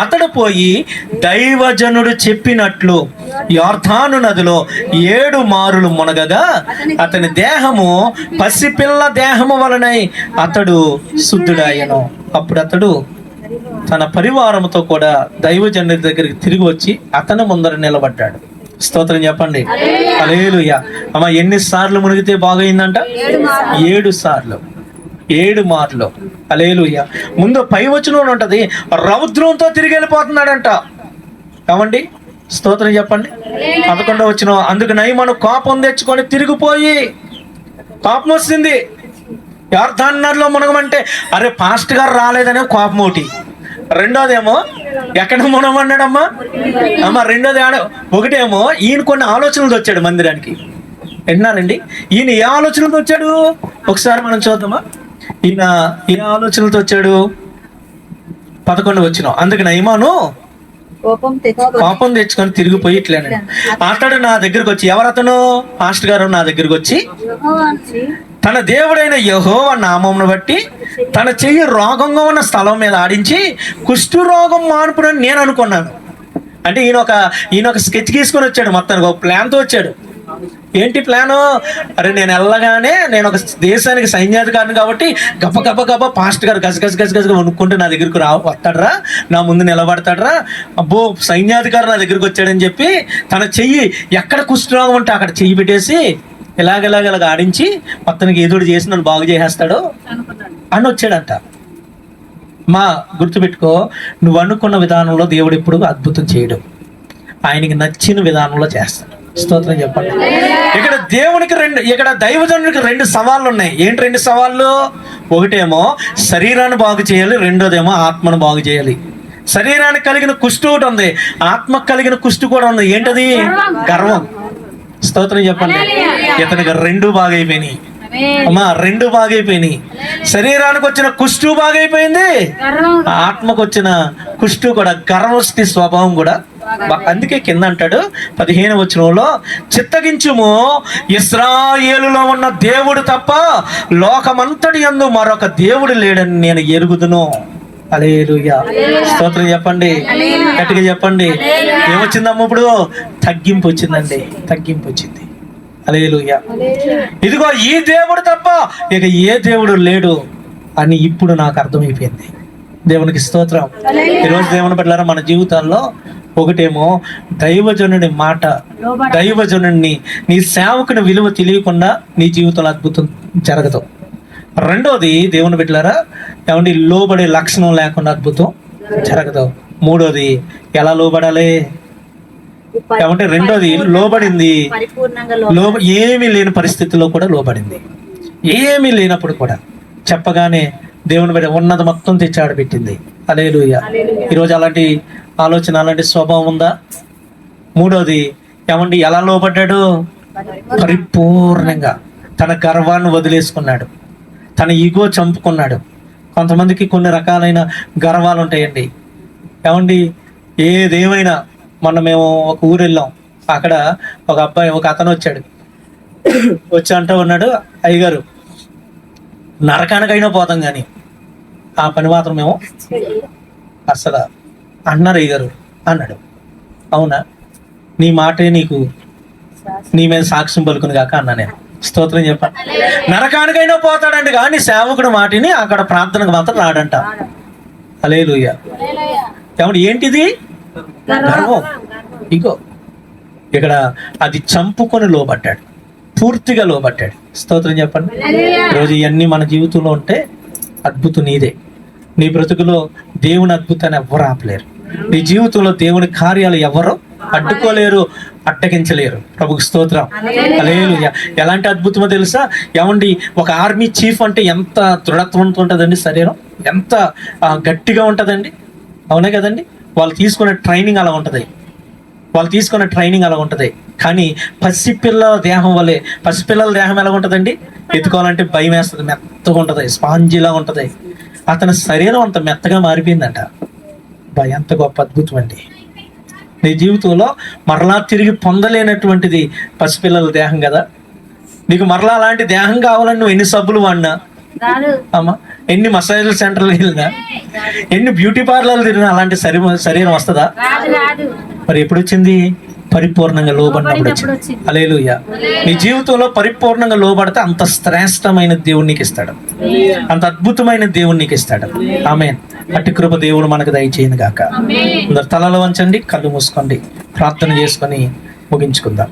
అతడు పోయి దైవజనుడు చెప్పినట్లు యొర్దాను నదిలో 7 మారులు మునగగా అతని దేహము పసిపిల్ల దేహము వలనై అతడు శుద్ధుడాయను. అప్పుడు అతడు తన పరివారంతో కూడా దైవజనుడి దగ్గరికి తిరిగి వచ్చి అతని ముందర నిలబడ్డాడు. స్తోత్రం చెప్పండి. హల్లెలూయా. అమ్మ, ఎన్నిసార్లు మునిగితే బాగైందంట? 7 సార్లు. 7 మార్లు. హల్లెలూయా. ముందు పై వచనం ఉంటది, రౌద్రంతో తిరిగి వెళ్ళిపోతున్నాడంట. కావండి, స్తోత్రం చెప్పండి. 11వ వచనం, అందుకు నయమాను కోపం తెచ్చుకొని తిరిగిపోయి, కోపం వస్తుంది. యొర్దాను నదిలో మునగమంటే అరే పాస్టర్ గారు రాలేదనే కోపం ఒకటి. రెండోదేమో ఎక్కడ మునగమన్నాడమ్మా? అమ్మ, రెండోది ఒకటేమో ఈయన కొన్ని ఆలోచనలతో వచ్చాడు మందిరానికి. విన్నారండి? ఈయన ఏ ఆలోచనలతో వచ్చాడు ఒకసారి మనం చూద్దామా? ఈయన ఏ ఆలోచనలతో వచ్చాడు? 11వ వచనం, అందుకు నయమాను కోపం తెచ్చుకొని తిరిగిపోయి ఇట్లేనండి. అతడు నా దగ్గరకు వచ్చి, ఎవరతను? పాస్టర్ గారు నా దగ్గరకు వచ్చి తన దేవుడైన యెహోవా నామమును బట్టి తన చెయ్యి రోగంగా ఉన్న స్థలం మీద ఆడించి కుష్టు రోగం మానుపునని నేను అనుకున్నాను. అంటే ఈయన ఒక స్కెచ్ గీసుకొని వచ్చాడు, మొత్తానికి ఒక ప్లాన్తో వచ్చాడు. ఏంటి ప్లాను? అరే నేను వెళ్ళగానే నేను ఒక దేశానికి సైన్యాధికారిని కాబట్టి గప్ప గప్ప గప్ప పాస్టర్ గారు గజగజగా వణుక్కుంటూ నా దగ్గరకు వస్తాడరా, నా ముందు నిలబడతాడరా, అబ్బో సైన్యాధికారి నా దగ్గరికి వచ్చాడని చెప్పి తన చెయ్యి ఎక్కడ కుష్ఠరోగం ఉంటే అక్కడ చెయ్యి పెట్టేసి ఇలాగ ఆడించి మొత్తానికి ఏదోడు చేసి నన్ను బాగు చేసేస్తాడు అని వచ్చాడంట. మా గుర్తుపెట్టుకో, నువ్వు అనుకున్న విధానంలో దేవుడు ఎప్పుడు అద్భుతం చేయడు, ఆయనకి నచ్చిన విధానంలో చేస్తాడు. స్తోత్రం చెప్పండి. ఇక్కడ దైవజనుడికి 2 సవాళ్ళు ఉన్నాయి. ఏంటి 2 సవాళ్ళు? ఒకటేమో శరీరాన్ని బాగు చేయాలి, రెండోదేమో ఆత్మను బాగు చేయాలి. శరీరానికి కలిగిన కుష్టు ఒకటి ఉంది, ఆత్మకు కలిగిన కుష్టు కూడా ఉంది. ఏంటది? గర్వం. స్తోత్రం చెప్పండి. ఇతనికి 2 బాగైపోయినాయి అమ్మా, 2 బాగైపోయినాయి. శరీరానికి వచ్చిన కుష్టు బాగైపోయింది, ఆత్మకు వచ్చిన కుష్టు కూడా, గర్వస్థి స్వభావం కూడా. అందుకే కింద అంటాడు 15వ వచనంలో, చిత్తగించుము, ఇశ్రాయేలులో ఉన్న దేవుడు తప్ప లోకమంతటి యందు మరొక దేవుడు లేడని నేను ఎరుగుదును. హల్లెలూయా. స్తోత్రం చెప్పండి, గట్టిగా చెప్పండి. ఏమొచ్చిందమ్మ ఇప్పుడు? తగ్గింపు వచ్చిందండి, తగ్గింపు వచ్చింది. హల్లెలూయా. ఇదిగో ఈ దేవుడు తప్ప ఇక ఏ దేవుడు లేడు అని ఇప్పుడు నాకు అర్థమైపోయింది. దేవునికి స్తోత్రం. ఈరోజు దేవుని బిడ్డలారా, మన జీవితాల్లో ఒకటేమో దైవజనుడి మాట, దైవజనుడిని, నీ సేవకుని విలువ తెలియకుండా నీ జీవితంలో అద్భుతం జరగదు. రెండోది దేవుని బిడ్డలారా, ఏమండి, లోబడే లక్షణం లేకుండా అద్భుతం జరగదు. మూడోది ఎలా లోబడాలి? ఏమంటే రెండోది లోబడింది, ఏమీ లేని పరిస్థితుల్లో కూడా లోబడింది. ఏమీ లేనప్పుడు కూడా చెప్పగానే దేవుని బట్టి ఉన్నది మొత్తం తెచ్చి ఆడబెట్టింది. హల్లెలూయా. ఈరోజు అలాంటి ఆలోచన, అలాంటి స్వభావం ఉందా? మూడోది ఏమండి, ఎలా లోబడ్డాడు? పరిపూర్ణంగా తన గర్వాన్ని వదిలేసుకున్నాడు, తన ఈగో చంపుకున్నాడు. కొంతమందికి కొన్ని రకాలైన గర్వాలు ఉంటాయండి. ఏమండి, ఏదేమైనా మొన్న మేము ఒక ఊరు వెళ్ళాం. అక్కడ ఒక అతను వచ్చాడు. వచ్చి అంటూ ఉన్నాడు, అయ్యగారు నరకానికైనా పోతాం కానీ ఆ పని మాత్రం మేము అసలు అన్నారు అయ్యగారు అన్నాడు. అవునా, నీ మాటే నీకు నీ మీద సాక్ష్యం పలుకుని కాక అన్నా నేను. స్తోత్రం చెప్పాను. నరకానికైనా పోతాడంట కానీ సేవకుడు మాటిని అక్కడ ప్రార్థనకు మాత్రం రాడంట. హల్లెలూయా. ఏమంటే ఏంటిది? గర్వం, ఇగో. ఇక్కడ అది చంపుకొని లోబడ్డాడు, పూర్తిగా లోబడ్డాడు. స్తోత్రం చెప్పండి. ఈరోజు ఇవన్నీ మన జీవితంలో ఉంటే అద్భుతం నీదే. నీ బ్రతుకులో దేవుని అద్భుతాన్ని ఎవరు ఆపలేరు. నీ జీవితంలో దేవుని కార్యాలు ఎవరు అడ్డుకోలేరు, అడ్డగించలేరు. ప్రభుకి స్తోత్రం. హల్లెలూయా. ఎలాంటి అద్భుతమో తెలుసా? ఏమండి, ఒక ఆర్మీ చీఫ్ అంటే ఎంత దృఢత్వంతో ఉంటుందండి, శరీరం ఎంత గట్టిగా ఉంటుందండి. అవునే కదండి. వాళ్ళు తీసుకునే ట్రైనింగ్ అలా ఉంటుంది. కానీ పసిపిల్లల దేహం వల్లే, పసిపిల్లల దేహం ఎలా ఉంటుందండి? ఎత్తుకోవాలంటే భయం వేస్తుంది, మెత్తగా ఉంటుంది, స్పాంజిలా ఉంటుంది. అతని శరీరం అంత మెత్తగా మారిపోయిందంట. ఎంత గొప్ప అద్భుతం అండి. నీ జీవితంలో మరలా తిరిగి పొందలేనటువంటిది పసిపిల్లల దేహం కదా. నీకు మరలా అలాంటి దేహం కావాలని నువ్వు ఎన్ని సబ్బులు వాడినా, అమ్మా, ఎన్ని మసాజ్ సెంటర్లు వెళ్ళినా, ఎన్ని బ్యూటీ పార్లర్లు తిరిగినా అలాంటి శరీరం వస్తుందా? మరి ఎప్పుడు వచ్చింది? పరిపూర్ణంగా లోబడినప్పుడు వచ్చింది. హల్లెలూయా. నీ జీవితంలో పరిపూర్ణంగా లోబడితే అంత శ్రేష్టమైన దేవుడు నీకు ఇస్తాడు, అంత అద్భుతమైన దేవుడు నీకు ఇస్తాడు. ఆమేన్. అట్టి కృప దేవుడు మనకు దయచేయను గాక. అందరు తలలు వంచండి, కళ్ళు మూసుకోండి, ప్రార్థన చేసుకొని ముగించుకుందాం.